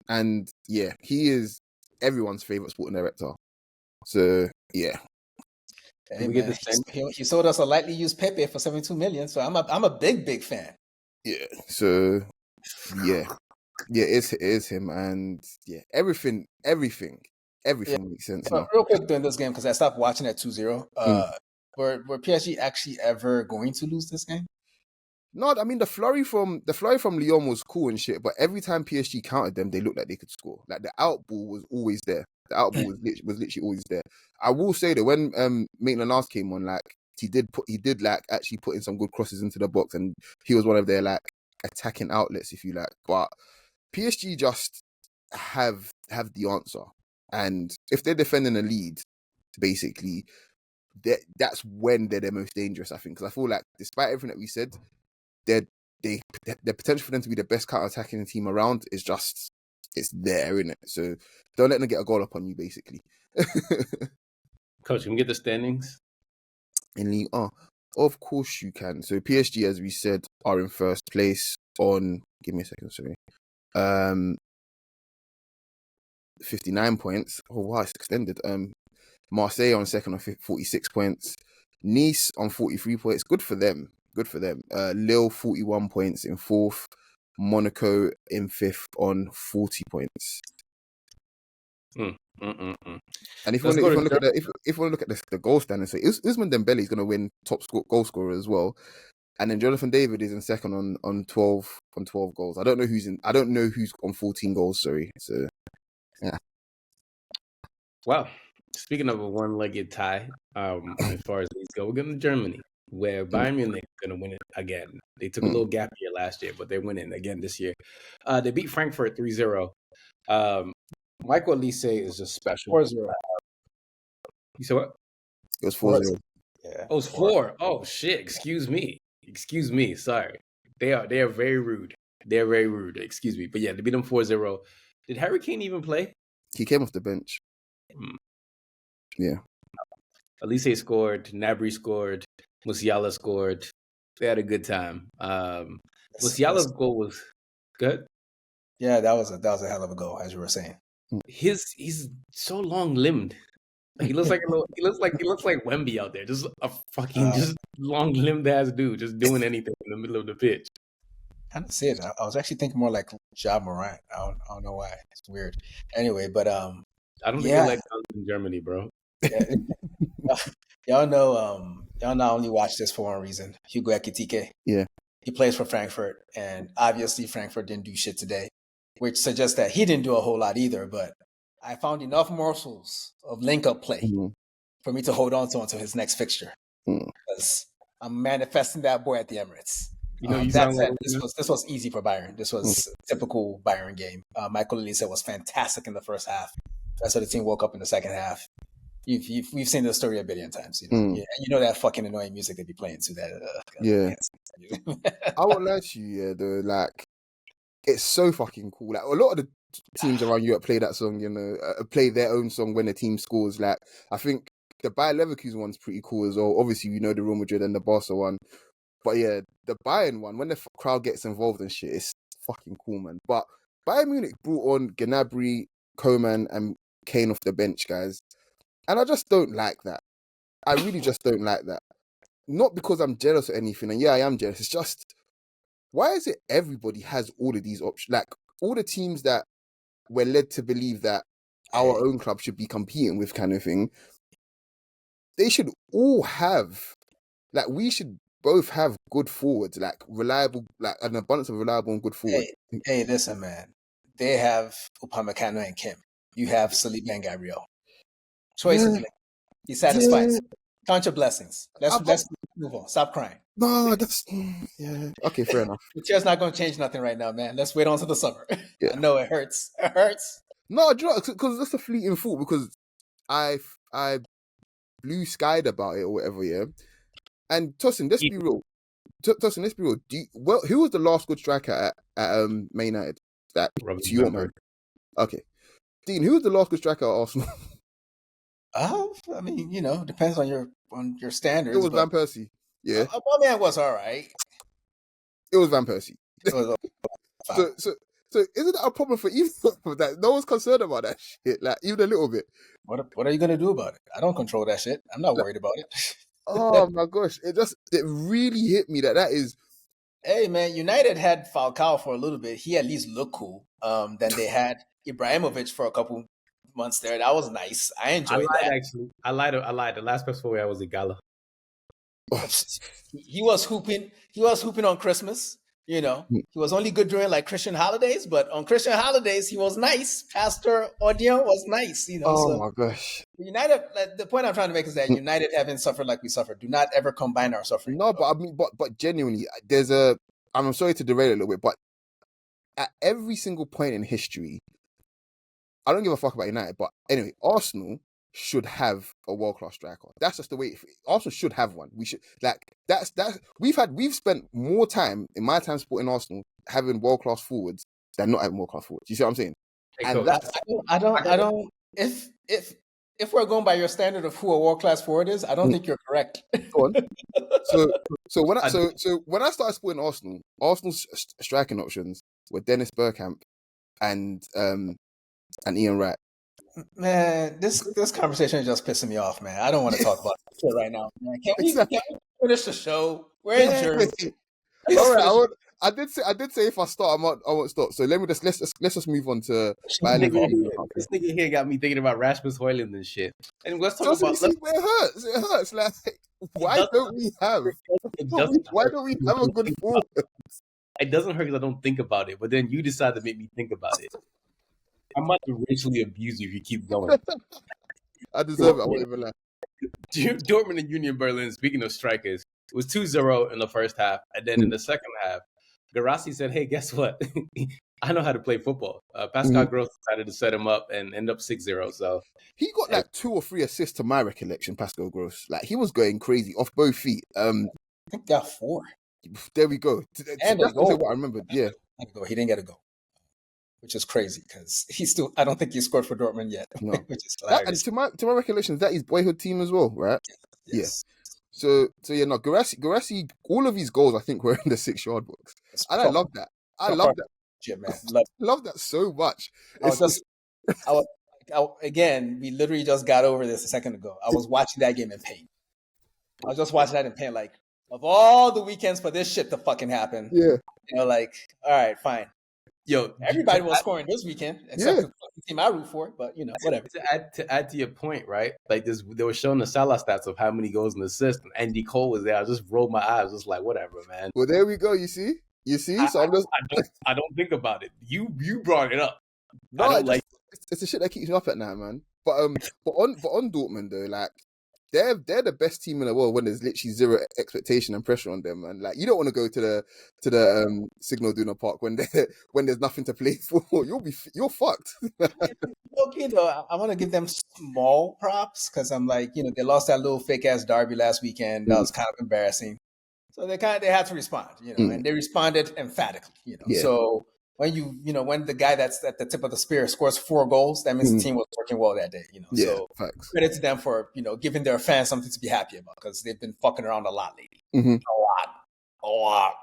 And yeah, he is everyone's favorite sporting director. So yeah. Hey, man, he sold us a lightly used Pepe for 72 million. So I'm a big fan. Yeah. So yeah, it is him, and yeah, everything makes sense now. Real quick during this game, because I stopped watching at 2-0. Were PSG actually ever going to lose this game? No, I mean the flurry from Lyon was cool and shit, but every time PSG countered them, they looked like they could score. Like the outball was always there. The outball was literally always there. I will say that when Maitland-Niles came on, like he did like actually put in some good crosses into the box, and he was one of their like attacking outlets, if you like. But PSG just have the answer, and if they're defending a lead, basically, that's when they're their most dangerous. I think, because I feel like despite everything that we said, the potential for them to be the best counter-attacking team around is just, it's there, isn't it? So don't let them get a goal up on you, basically. Coach, can we get the standings? In Ligue 1, of course you can. So PSG, as we said, are in first place on, give me a second, sorry. 59 points. Oh wow, it's extended. Marseille on second on 46 points. Nice on 43 points. Good for them. Lille 41 points in fourth. Monaco in fifth on 40 points. And if you want to look at the goal standing, so Ousmane Dembele is going to win top goal scorer as well, and then Jonathan David is in second on 12 goals. I don't know who's on 14 goals. Sorry. So yeah. Wow. Speaking of a one-legged tie, as far as these go, we're going to Germany, where Bayern Munich is going to win it again. They took a little gap year last year, but they're winning again this year. They beat Frankfurt 3-0. Michael Olise is just special. 4-0. You said what? It was 4-0. Yeah. Oh, it's 4. Oh, shit. Excuse me. Sorry. They are very rude. They're very rude. Excuse me. But yeah, they beat them 4-0. Did Harry Kane even play? He came off the bench. Yeah. Olise scored. Gnabry scored. Musiala scored. They had a good time. Musiala's goal was good. Yeah, that was a hell of a goal, as you were saying. He's so long limbed. Like, he looks like Wemby out there, just a fucking just long limbed ass dude, just doing anything in the middle of the pitch. I didn't see it. I was actually thinking more like Ja Morant. I don't know why. It's weird. Anyway, but I don't think they like guns in Germany, bro. Yeah. Y'all know I only watch this for one reason. Hugo Ekitike. Yeah. He plays for Frankfurt, and obviously Frankfurt didn't do shit today, which suggests that he didn't do a whole lot either, but I found enough morsels of link-up play for me to hold on to until his next fixture. Because I'm manifesting that boy at the Emirates. You know, you That sound said, like this was easy for Bayern. This was typical Bayern game. Michael Olise was fantastic in the first half. That's how the team woke up in the second half. We've seen this story a billion times. You know, yeah, and you know that fucking annoying music they be playing too. I won't lie to you, yeah, though. Like, it's so fucking cool. Like, a lot of the teams around Europe play that song, you know, play their own song when the team scores. Like, I think the Bayer Leverkusen one's pretty cool as well. Obviously, you know the Real Madrid and the Barca one. But yeah, the Bayern one, when the crowd gets involved and shit, it's fucking cool, man. But Bayern Munich brought on Gnabry, Coman, and Kane off the bench, guys. And I just don't like that. I really just don't like that. Not because I'm jealous or anything. And yeah, I am jealous. It's just, why is it everybody has all of these options? Like, all the teams that we're led to believe that our own club should be competing with kind of thing, they should all have, like, we should both have good forwards, like reliable, like an abundance of reliable and good forwards. Hey, listen, man. They have Upamecano and Kim. You have Saliba and Gabriel. Choices. He satisfies. Count your blessings. Let's move on. Stop crying. No, that's okay. Fair enough. The chair's not going to change nothing right now, man. Let's wait on to the summer. Yeah. I know it hurts. It hurts. No, do you know, because that's a fleeting thought. Because I blue skied about it or whatever. Yeah. And Tosin, let's be real. Tosin, let's be real. Who was the last good striker at Man United? That to your man. Okay. Deen, who was the last good striker at Arsenal? I mean, you know, depends on your standards. It was Van Persie. Yeah. My man was all right. It was Van Persie. So isn't that a problem for either of that? No one's concerned about that shit, like even a little bit. What are you gonna do about it? I don't control that shit. I'm not worried about it. Oh my gosh, it really hit me that is. Hey man, United had Falcao for a little bit. He at least looked cool. Then they had Ibrahimovic for a couple months there. That was nice. I enjoyed that. Actually, I lied. The last person where I was Igala. He was hooping. He was hooping on Christmas. You know, he was only good during like Christian holidays, but on Christian holidays he was nice. Pastor Odion was nice. You know. Oh my gosh. United. The point I'm trying to make is that United haven't suffered like we suffered. Do not ever combine our suffering. No, but I mean, but genuinely, I'm sorry to derail it a little bit, but at every single point in history, I don't give a fuck about United, but anyway, Arsenal should have a world-class striker. That's just the way. Arsenal should have one. We should we've spent more time in my time supporting Arsenal having world-class forwards than not having world-class forwards. You see what I'm saying? And I don't. If we're going by your standard of who a world-class forward is, I don't think you're correct. Go on. So when I started supporting Arsenal, Arsenal's striking options were Dennis Bergkamp and Ian Wright. Man, this conversation is just pissing me off, man. I don't want to talk about this right now. Man. Can we finish the show? We're in Jersey. All right, I did say if I start, I won't stop. So let's just move on to this nigga here got me thinking about Rasmus Højlund and shit. And let's talk about it hurts. Like, why don't we have a good forward? It doesn't hurt because I don't think about it, but then you decide to make me think about it. I'm about to racially abuse you if you keep going. I deserve it. I won't even lie. Dortmund and Union Berlin, speaking of strikers, it was 2-0 in the first half. And then in the second half, Guirassy said, hey, guess what? I know how to play football. Pascal Gross decided to set him up and end up 6-0. So he got like 2 or 3 assists to my recollection, Pascal Gross. Like, he was going crazy off both feet. I think got 4. There we go. And that's what I remembered. Yeah. He didn't get a goal. Which is crazy because I don't think he scored for Dortmund yet. No. Which is hilarious. And to my recollection, that his boyhood team as well, right? Yes. Yeah. So yeah, no, Guirassy, all of his goals I think were in the 6-yard box. And I love that. I love that. Shit, man. Love that so much. Again, we literally just got over this a second ago. I was watching that game in pain. I was just watching that in pain, like, of all the weekends for this shit to fucking happen. Yeah. You know, like, all right, fine. Yo, everybody was scoring this weekend, except the team I root for. But you know, whatever. To add to your point, right? Like this, they were showing the Salah stats of how many goals and assists, and Andy Cole was there. I just rolled my eyes, just like whatever, man. Well, there we go. You see. So I don't think about it. You brought it up. No, it's the shit that keeps me up at night, man. But on Dortmund though, like they're the best team in the world when there's literally zero expectation and pressure on them, and like you don't want to go to the Signal Iduna Park when there's nothing to play for. You're fucked. Okay, though, I want to give them small props because I'm like, they lost that little fake ass derby last weekend. That was kind of embarrassing. So they had to respond, and they responded emphatically, Yeah. So when the guy that's at the tip of the spear scores 4 goals, that means the team was working well that day, Yeah, So facts. credit to them for, giving their fans something to be happy about because they've been fucking around a lot lately. A lot.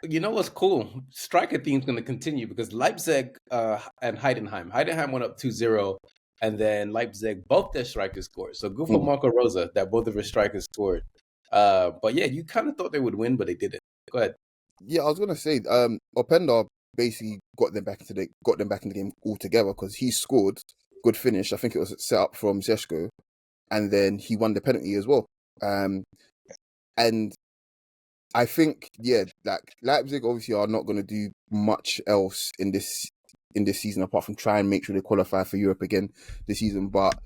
You know what's cool? Striker theme's going to continue because Leipzig and Heidenheim went up 2-0, and then Leipzig, both their strikers scored. So good for Marco Rosa that both of his strikers scored. But yeah, you kind of thought they would win, but they didn't. Go ahead. Yeah, I was gonna say, Openda basically got them back in the game altogether because he scored, good finish. I think it was set up from Zeshko, and then he won the penalty as well. And I think, like Leipzig obviously are not gonna do much else in this season apart from try and make sure they qualify for Europe again this season. But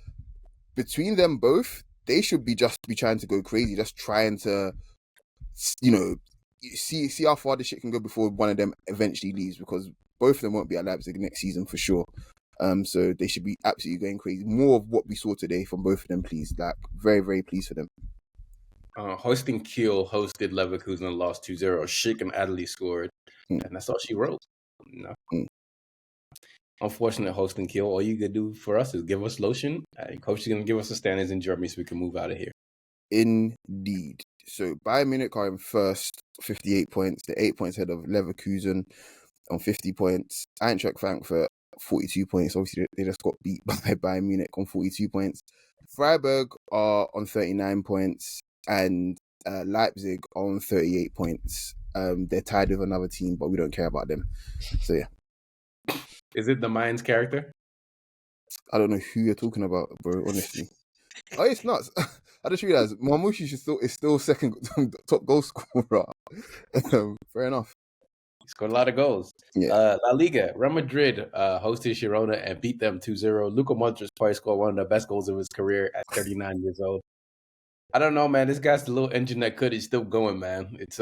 between them both, they should be trying to go crazy, just trying to, see how far this shit can go before one of them eventually leaves, because both of them won't be at Leipzig next season for sure. So they should be absolutely going crazy. More of what we saw today from both of them, please. Like, very, very pleased for them. Hosting Kiel hosted Leverkusen and lost 2-0. Schick and Adderley scored, and that's all she wrote. Unfortunate hosting Kiel. All you could do for us is give us lotion. Coach is going to give us the standings in Germany so we can move out of here. Indeed. So Bayern Munich are in first, 58 points. They're 8 points ahead of Leverkusen on 50 points. Eintracht Frankfurt, 42 points. Obviously, they just got beat by Bayern Munich on 42 points. Freiburg are on 39 points. And Leipzig are on 38 points. They're tied with another team, but we don't care about them. So, yeah. Is it the Mainz character? I don't know who you're talking about, bro, honestly. Oh, it's nuts. I just realized Marmouche is still second top goal scorer. Fair enough. He scored a lot of goals. Yeah. La Liga, Real Madrid hosted Girona and beat them 2-0. Luka Modric probably scored one of the best goals of his career at 39 years old. I don't know, man. This guy's the little engine that could. He's still going, man. It's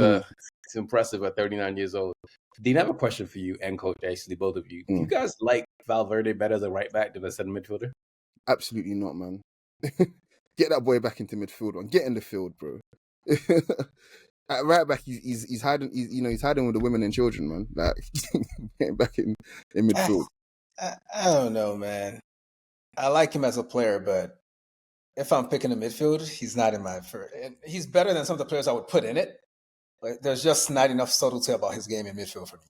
impressive at 39 years old. Dean, I have a question for you and Coach, actually, both of you. Do you guys like Valverde better as a right back than a center midfielder? Absolutely not, man. Get that boy back into midfield, man. Get in the field, bro. At right back, he's hiding. He's hiding with the women and children, man. Like getting back in midfield. I don't know, man. I like him as a player, but if I'm picking a midfield, he's not in my first. He's better than some of the players I would put in it. But there's just not enough subtlety about his game in midfield for me.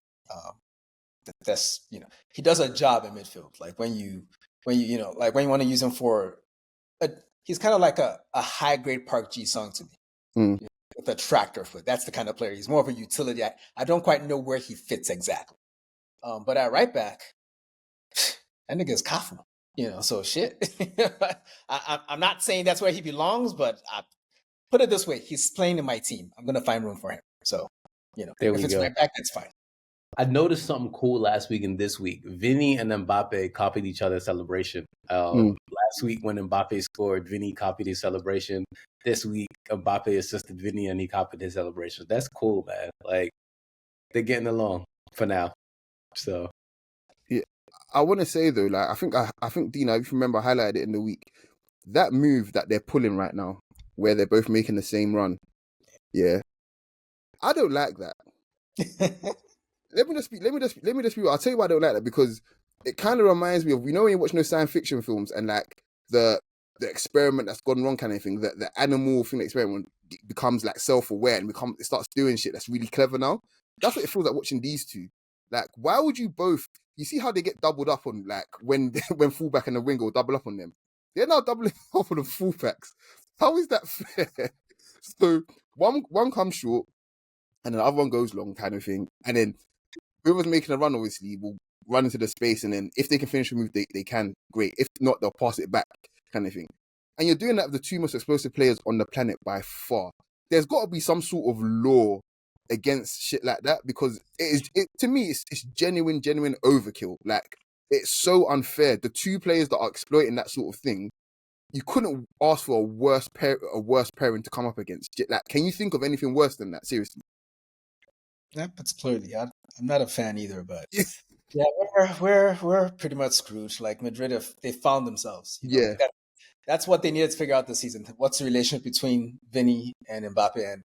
That's he does a job in midfield. Like when you want to use him for, he's kind of like a high grade Park Ji-sung to me. With a tractor foot. That's the kind of player. He's more of a utility. I don't quite know where he fits exactly. But at right back, that nigga's Kafu. So shit. I'm not saying that's where he belongs, but I put it this way: he's playing in my team. I'm gonna find room for him. So, if it's right back, that's fine. I noticed something cool last week and this week. Vinny and Mbappe copied each other's celebration. Last week when Mbappe scored, Vinny copied his celebration. This week, Mbappe assisted Vinny and he copied his celebration. That's cool, man. Like, they're getting along for now. So, yeah, I want to say though, like I think Dean, if you remember, I highlighted it in the week. That move that they're pulling right now, where they're both making the same run, yeah, I don't like that. Let me just be. I'll tell you why I don't like that, because it kind of reminds me of, when you watch science fiction films and like the experiment that's gone wrong kind of thing, the animal thing, the experiment becomes like self-aware and it starts doing shit that's really clever now. That's what it feels like watching these two. Like, why would you both? You see how they get doubled up on, like when fullback and the winger will double up on them. They're now doubling up on the fullbacks. How is that fair? So one comes short and the other one goes long, kind of thing, and then whoever's making a run obviously will run into the space, and then if they can finish the move, they can, great. If not, they'll pass it back, kind of thing. And you're doing that with the two most explosive players on the planet by far. There's got to be some sort of law against shit like that, because to me, it's genuine overkill. Like, it's so unfair. The two players that are exploiting that sort of thing, you couldn't ask for a worse pairing to come up against. Like, can you think of anything worse than that? Seriously. Yeah, that's clearly. I'm not a fan either, but yeah, we're pretty much screwed. Like Madrid, they found themselves. Yeah. That's what they needed to figure out this season. What's the relationship between Vinny and Mbappe? And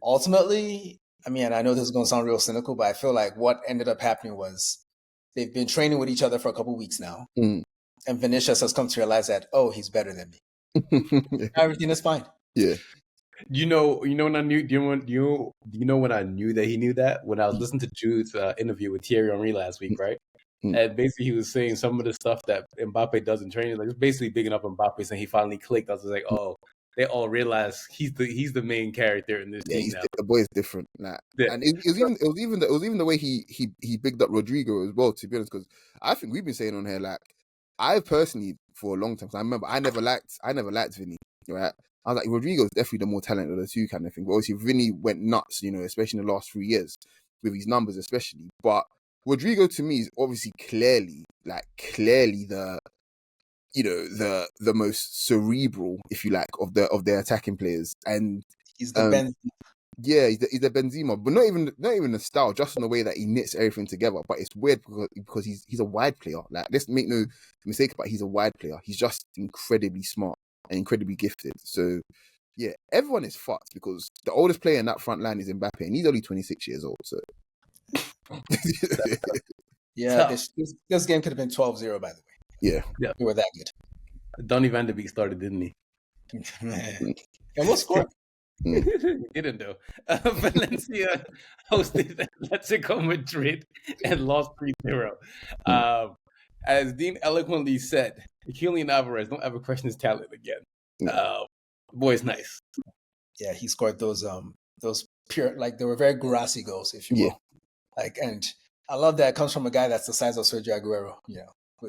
ultimately, I mean, I know this is going to sound real cynical, but I feel like what ended up happening was they've been training with each other for a couple of weeks now, and Vinicius has come to realize that, oh, he's better than me. Everything is fine. Yeah. You know when I knew. Do you know when I knew that he knew that? When I was listening to Jude's interview with Thierry Henry last week, right? And basically he was saying some of the stuff that Mbappe does in training, like it's basically bigging up Mbappe, saying he finally clicked. I was like, oh, they all realize he's the main character in this team now. The boy is different, and it was even the way he bigged up Rodrigo as well. To be honest, because I think we've been saying on here, like, I personally for a long time, I remember I never liked Vinny, right? I was like, Rodrigo's definitely the more talented of the two, kind of thing. But obviously Vinny went nuts, especially in the last 3 years with his numbers, especially. But Rodrigo to me is obviously clearly the the most cerebral, if you like, of the attacking players, and he's the Benzema. Yeah, he's the Benzema, but not even the style, just in the way that he knits everything together. But it's weird because he's a wide player. Like, let's make no mistake about it, he's a wide player. He's just incredibly smart and incredibly gifted. So yeah, everyone is fucked because the oldest player in that front line is Mbappe, and he's only 26 years old. So yeah, this game could have been 12-0, by the way. Yeah, we were that good. Donny van de Beek started, didn't he? And what score? He didn't though. Valencia hosted Atletico Madrid and lost 3-0. As Deen eloquently said, Julian Alvarez, don't ever question his talent again. Boy's nice. Yeah, he scored those pure, like, they were very Guirassy goals, if you will. Like, and I love that it comes from a guy that's the size of Sergio Aguero,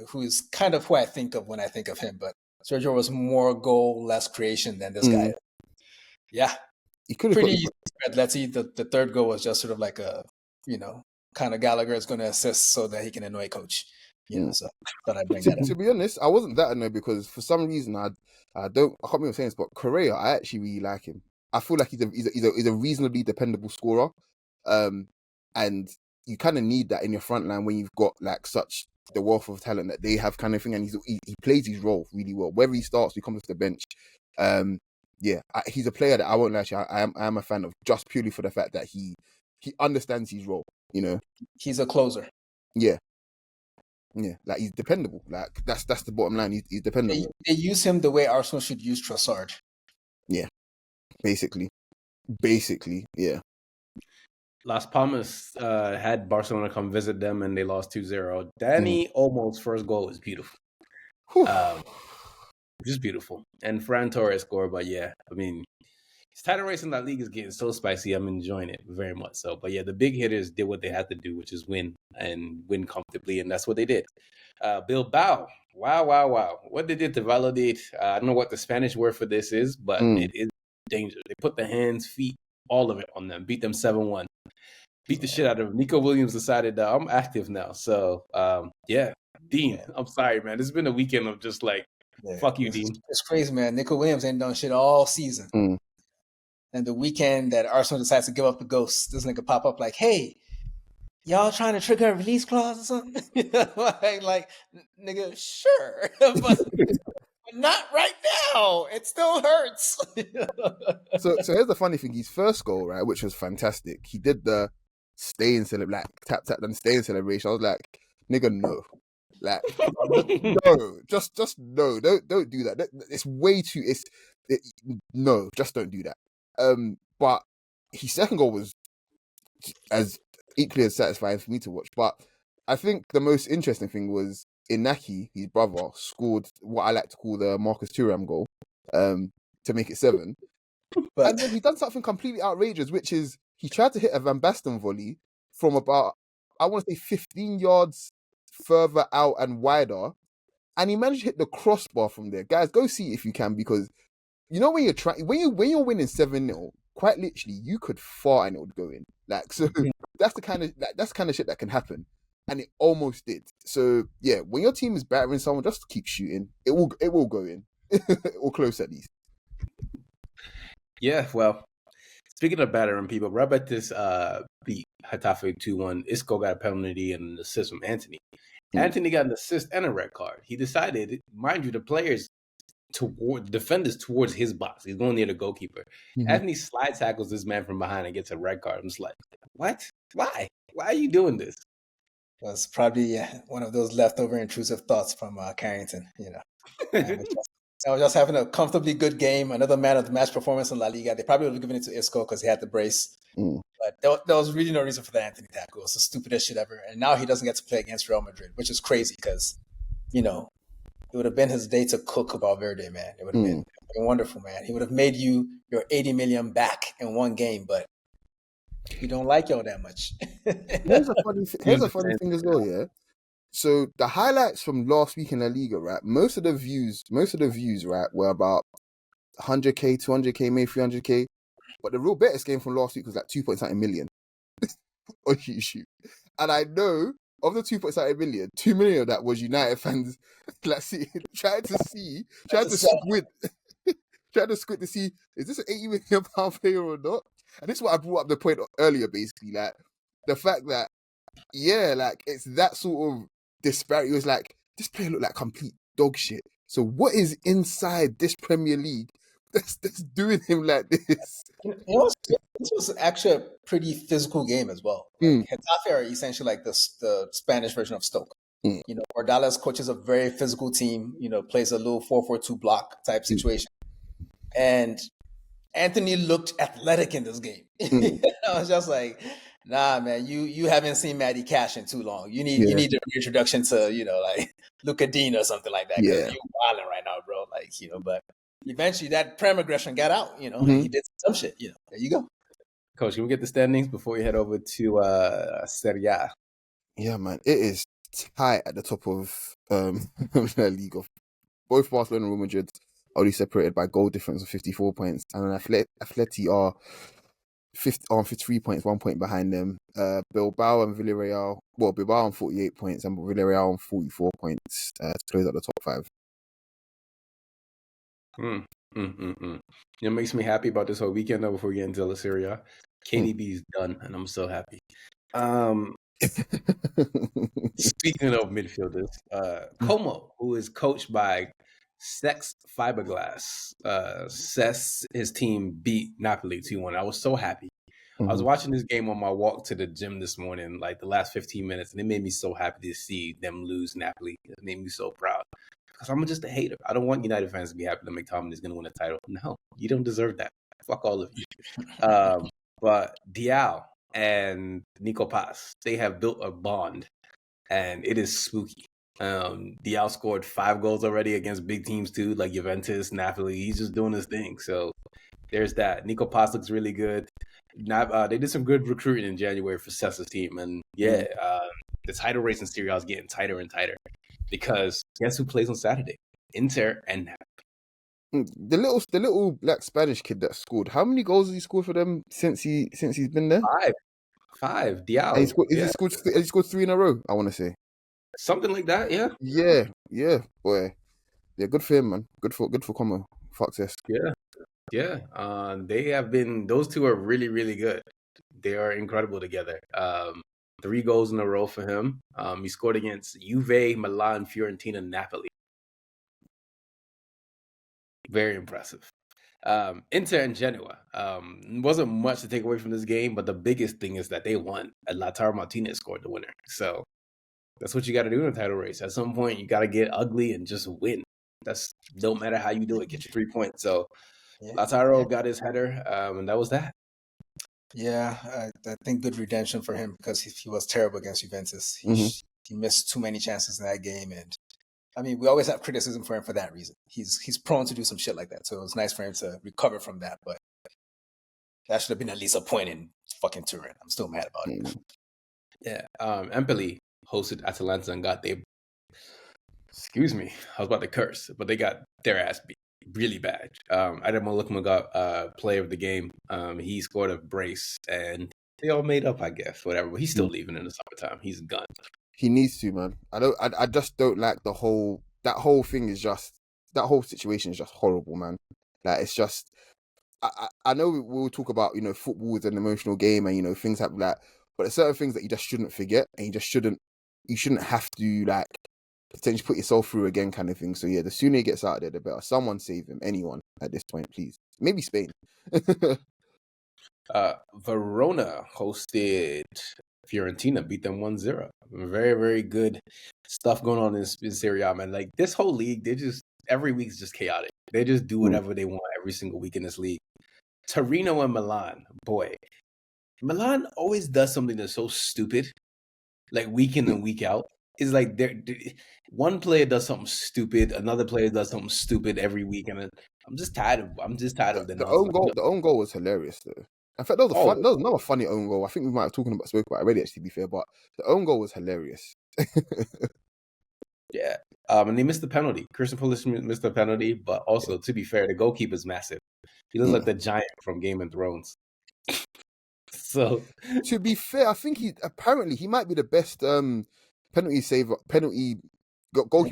who is kind of who I think of when I think of him. But Sergio was more goal, less creation than this guy. Yeah, he could have pretty easy. Let's see, the third goal was just sort of like a, kind of Gallagher is going to assist so that he can annoy coach. So thought I'd bring that up. To be honest, I wasn't that annoyed because for some reason I can't remember saying this, but Correa, I actually really like him. I feel like he's a reasonably dependable scorer, and you kind of need that in your front line when you've got like such the wealth of talent that they have, kind of thing. And he plays his role really well. Whether he starts, he comes off the bench. He's a player that I won't lie to you, I am a fan of, just purely for the fact that he understands his role. He's a closer. Yeah, like he's dependable. Like that's the bottom line. He's dependable. They use him the way Arsenal should use Trossard. Yeah, basically, yeah. Las Palmas had Barcelona come visit them and they lost 2-0. Danny Olmo's first goal is beautiful. Just beautiful. And Ferran Torres scored, but yeah, I mean, his title race in LaLiga is getting so spicy. I'm enjoying it very much so. But yeah, the big hitters did what they had to do, which is win comfortably, and that's what they did. Bilbao, wow. What they did to validate, I don't know what the Spanish word for this is, but it is dangerous. They put the hands, feet, all of it on them, beat them 7-1. Beat the shit out of them. Nico Williams decided that I'm active now. So, Deen, I'm sorry, man. It's been a weekend of just like, fuck you, Deen. It's crazy, man. Nico Williams ain't done shit all season. And the weekend that Arsenal decides to give up the ghost, this nigga pop up like, hey, y'all trying to trigger a release clause or something? like, nigga, sure. but not right now. It still hurts. So here's the funny thing. His first goal, right, which was fantastic, he did the stay-in celebration, like, tap, then stay-in celebration. I was like, nigga, no. Like, no, just no. Don't do that. It's way too. No, just don't do that. But his second goal was as equally as satisfying for me to watch. But I think the most interesting thing was Inaki, his brother, scored what I like to call the Marcus Thuram goal, to make it 7. But and then he done something completely outrageous, which is he tried to hit a Van Basten volley from about, I want to say, 15 yards further out and wider, and he managed to hit the crossbar from there. Guys, go see it if you can, because when you're trying, when you're winning 7-0, quite literally you could fart and it would go in. Like, so that's the kind of shit that can happen, and it almost did. So yeah, when your team is battering someone, just keep shooting. It will go in. or close at least. Yeah, well, speaking of battering people, Real Betis beat Getafe 2-1. Isco got a penalty and an assist from Anthony. Anthony got an assist and a red card. He decided, mind you, the defenders towards his box. He's going near the goalkeeper. Anthony slide tackles this man from behind and gets a red card. I'm just like, what? Why? Why are you doing this? It was probably one of those leftover intrusive thoughts from Carrington, I was just having a comfortably good game. Another man of the match performance in La Liga. They probably would have given it to Isco because he had the brace. But there was really no reason for the Anthony tackle. It was the stupidest shit ever. And now he doesn't get to play against Real Madrid, which is crazy because, it would have been his day to cook Valverde, man. It would have been wonderful, man. He would have made you your 80 million back in one game, but we don't like y'all that much. Here's a funny thing as well, yeah? So the highlights from last week in La Liga, right? Most of the views, right, were about 100K, 200K, maybe 300K. But the real Betis game from last week was like 2.something million on YouTube. And I know of the 2.something million, 2 million of that was United fans like trying to squint to see, is this an 80 million pound player or not? And this is what I brought up the point earlier, basically, like the fact that, like it's that sort of disparity. It was like, this player looked like complete dog shit. So what is inside this Premier League that's doing him like this? This was actually a pretty physical game as well. Getafe are essentially like the Spanish version of Stoke. Ordala's coaches a very physical team, plays a little 4-4-2 block type situation. And Anthony looked athletic in this game. I was just like, nah, man, you haven't seen Matty Cash in too long. You need a reintroduction to, like Luca Deen or something like that. You're wilding right now, bro. But eventually that prem aggression got out, and he did some shit. There you go. Coach, can we get the standings before we head over to Serie A? Yeah, man, it is tight at the top of La Liga. Both Barcelona and Real Madrid are only separated by goal difference of 54 points, and Atleti are 53 points, 1 point behind them. Bilbao and Villarreal, Bilbao on 48 points and Villarreal on 44 points to close out the top 5. It makes me happy about this whole weekend, though, before we get into the Serie A. KDB's done, and I'm so happy. Speaking of midfielders, Como, who is coached by Sex Fiberglass, says his team beat Napoli 2-1. I was so happy. I was watching this game on my walk to the gym this morning, like the last 15 minutes, and it made me so happy to see them lose Napoli. It made me so proud. Because I'm just a hater. I don't want United fans to be happy that McTominay is going to win a title. No, you don't deserve that. Fuck all of you. But Diao and Nico Paz, they have built a bond, and it is spooky. Diao scored 5 goals already against big teams too, like Juventus, Napoli. He's just doing his thing. So there's that. Nico Paz looks really good. They did some good recruiting in January for Cessa's team, and the title race in Serie A is getting tighter and tighter because guess who plays on Saturday? Inter and Napoli. The little black Spanish kid that scored. How many goals has he scored for them since he's been there? 5. Diao. He scored 3 in a row, I want to say. Something like that, yeah. Yeah, boy. Yeah, good for him, man. Good for Como. Fuck this. Yeah. They have been. Those two are really, really good. They are incredible together. 3 goals in a row for him. He scored against Juve, Milan, Fiorentina, Napoli. Very impressive. Inter and Genoa. Wasn't much to take away from this game, but the biggest thing is that they won. And Lautaro Martinez scored the winner. So that's what you got to do in a title race. At some point, you got to get ugly and just win. That's don't matter how you do it. Get your 3 points. So Lautaro got his header, and that was that. Yeah, I think good redemption for him because he was terrible against Juventus. He missed too many chances in that game, and I mean, we always have criticism for him for that reason. He's prone to do some shit like that, so it was nice for him to recover from that. But that should have been at least a point in fucking Turin. I'm still mad about it. Yeah, Empoli hosted Atalanta and got excuse me, I was about to curse, but they got their ass beat really bad. Adam Lukman got player of the game. He scored a brace, and they all made up, I guess, whatever. But he's still leaving in the summertime. He's gone. He needs to, man. I just don't like that whole thing is just that whole situation is just horrible, man. Like, it's just, I know we'll talk about, football is an emotional game and, things happen like, but there's certain things that you just shouldn't forget and you shouldn't have to, like, potentially put yourself through again kind of thing. So, yeah, the sooner he gets out of there, the better. Someone save him, anyone at this point, please. Maybe Spain. Verona hosted Fiorentina, beat them 1-0. Very, very good stuff going on in Serie A, man. Like, this whole league, every week's just chaotic. They just do whatever they want every single week in this league. Torino and Milan, boy. Milan always does something that's so stupid, like week in and week out. It's like one player does something stupid, another player does something stupid every week, and I'm just tired of the own goal. The own goal was hilarious, though. In fact, that was another funny own goal. I think we might have spoke about it already, actually, to be fair, but the own goal was hilarious. Yeah. And they missed the penalty. Christian Pulisic missed the penalty, but also, to be fair, the goalkeeper's massive. He looks like the giant from Game of Thrones. So, to be fair, I think he might be the best goalkeeper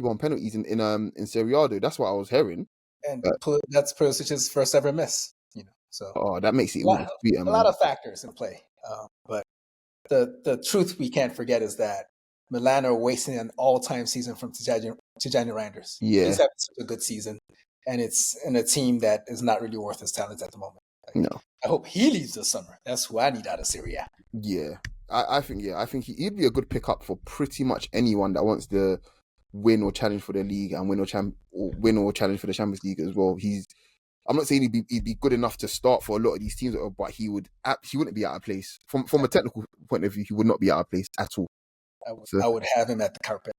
on penalties in Serie A, though. That's what I was hearing. And that's Pulisic's first ever miss. So that makes it a lot of factors in play. But the truth we can't forget is that Milan are wasting an all-time season from Tijani Reinders. Yeah, he's having such a good season, and it's in a team that is not really worth his talent at the moment. No, I hope he leaves this summer. That's who I need out of Serie A. Yeah, I think he'd be a good pickup for pretty much anyone that wants to win or challenge for the league and win or challenge for the Champions League as well. I'm not saying he'd be good enough to start for a lot of these teams, but he wouldn't be out of place from a technical point of view. He would not be out of place at all. I would have him at the carpet.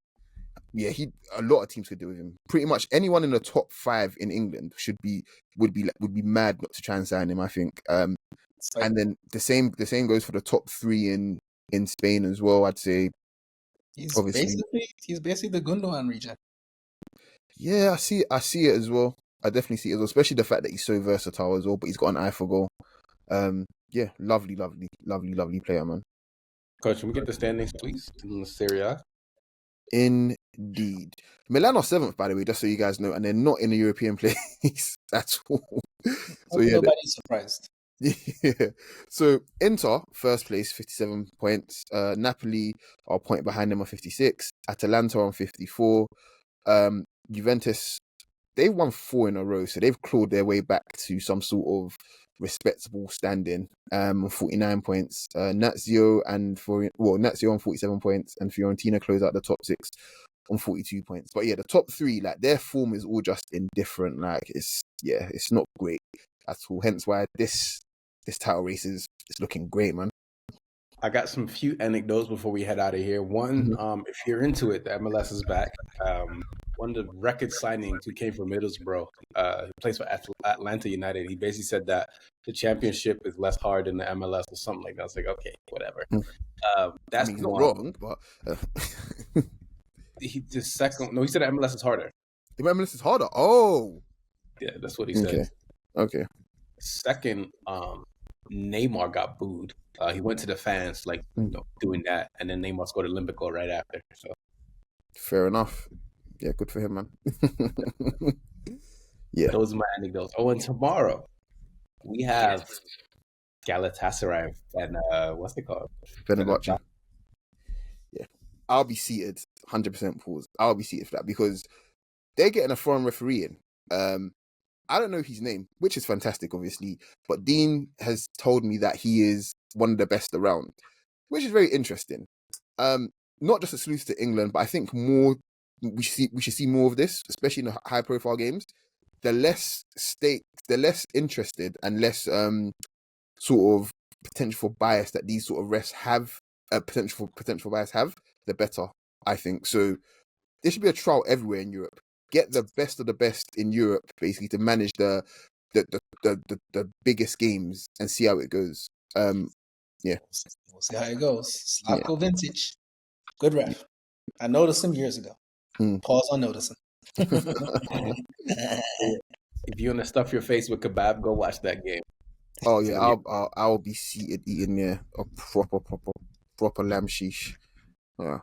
Yeah, a lot of teams could do with him. Pretty much anyone in the top 5 in England would be mad not to try and sign him, I think. And then the same goes for the top 3 in Spain as well. I'd say he's basically the Gundogan region. Yeah, I see it as well. I definitely see it as well, especially the fact that he's so versatile as well. But he's got an eye for goal. Yeah, lovely player, man. Coach, can we get the standings, please, in the Serie A? Indeed. Milan are 7th, by the way, just so you guys know, and they're not in the European place at all. So yeah, nobody's surprised. Yeah. So Inter, first place, 57 points. Napoli are a point behind them on 56. Atalanta on 54. Juventus, they've won 4 in a row, so they've clawed their way back to some sort of respectable standing on 49 points. Lazio on 47 points, and Fiorentina close out the top 6 on 42 points. But yeah, the top 3, like, their form is all just indifferent. Like, it's not great at all. Hence why this title race is looking great, man. I got some few anecdotes before we head out of here. One, if you're into it, the MLS is back. One of the record signings who came from Middlesbrough, who plays for Atlanta United, he basically said that the championship is less hard than the MLS or something like that. I was like, okay, whatever. That's not wrong, but he said the MLS is harder. The MLS is harder. Oh, yeah, that's what he said. Okay. Second, Neymar got booed. He went to the fans, doing that, and then Neymar scored Olympico right after. So, fair enough. Yeah, good for him, man. Yeah, those are my anecdotes. Oh, and tomorrow we have Galatasaray and what's it called? Fenerbahce. Yeah, I'll be seated. 100% pause. I'll be seated for that because they're getting a foreign referee in. I don't know his name, which is fantastic, obviously. But Deen has told me that he is one of the best around, which is very interesting. Not just exclusive to England, but I think more we should see more of this, especially in the high-profile games. The less stake, the less interested, and less sort of potential for bias that these sort of refs have, potential bias have, the better, I think. So there should be a trial everywhere in Europe. Get the best of the best in Europe, basically, to manage the biggest games and see how it goes. Yeah, we'll see how it goes. Slavko Vintage, good ref. I noticed him years ago. Pause on noticing. If you want to stuff your face with kebab, go watch that game. Oh yeah, I'll be seated eating there a proper lamb sheesh. Yeah.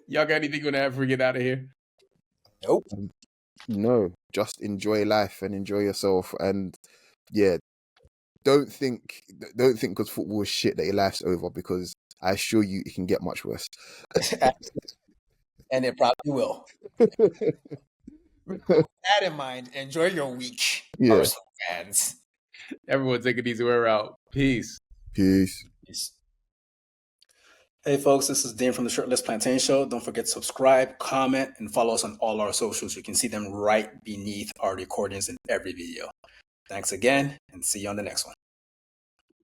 Y'all got anything on that before we get out of here? Nope. No, just enjoy life and enjoy yourself. And yeah, don't think because football is shit that your life's over, because I assure you it can get much worse. And it probably will. With that in mind, enjoy your week, Arsenal fans. Everyone take it easy. We're out. Peace. Peace. Hey folks, this is Deen from the Shirtless Plantain Show. Don't forget to subscribe, comment, and follow us on all our socials. You can see them right beneath our recordings in every video. Thanks again, and see you on the next one.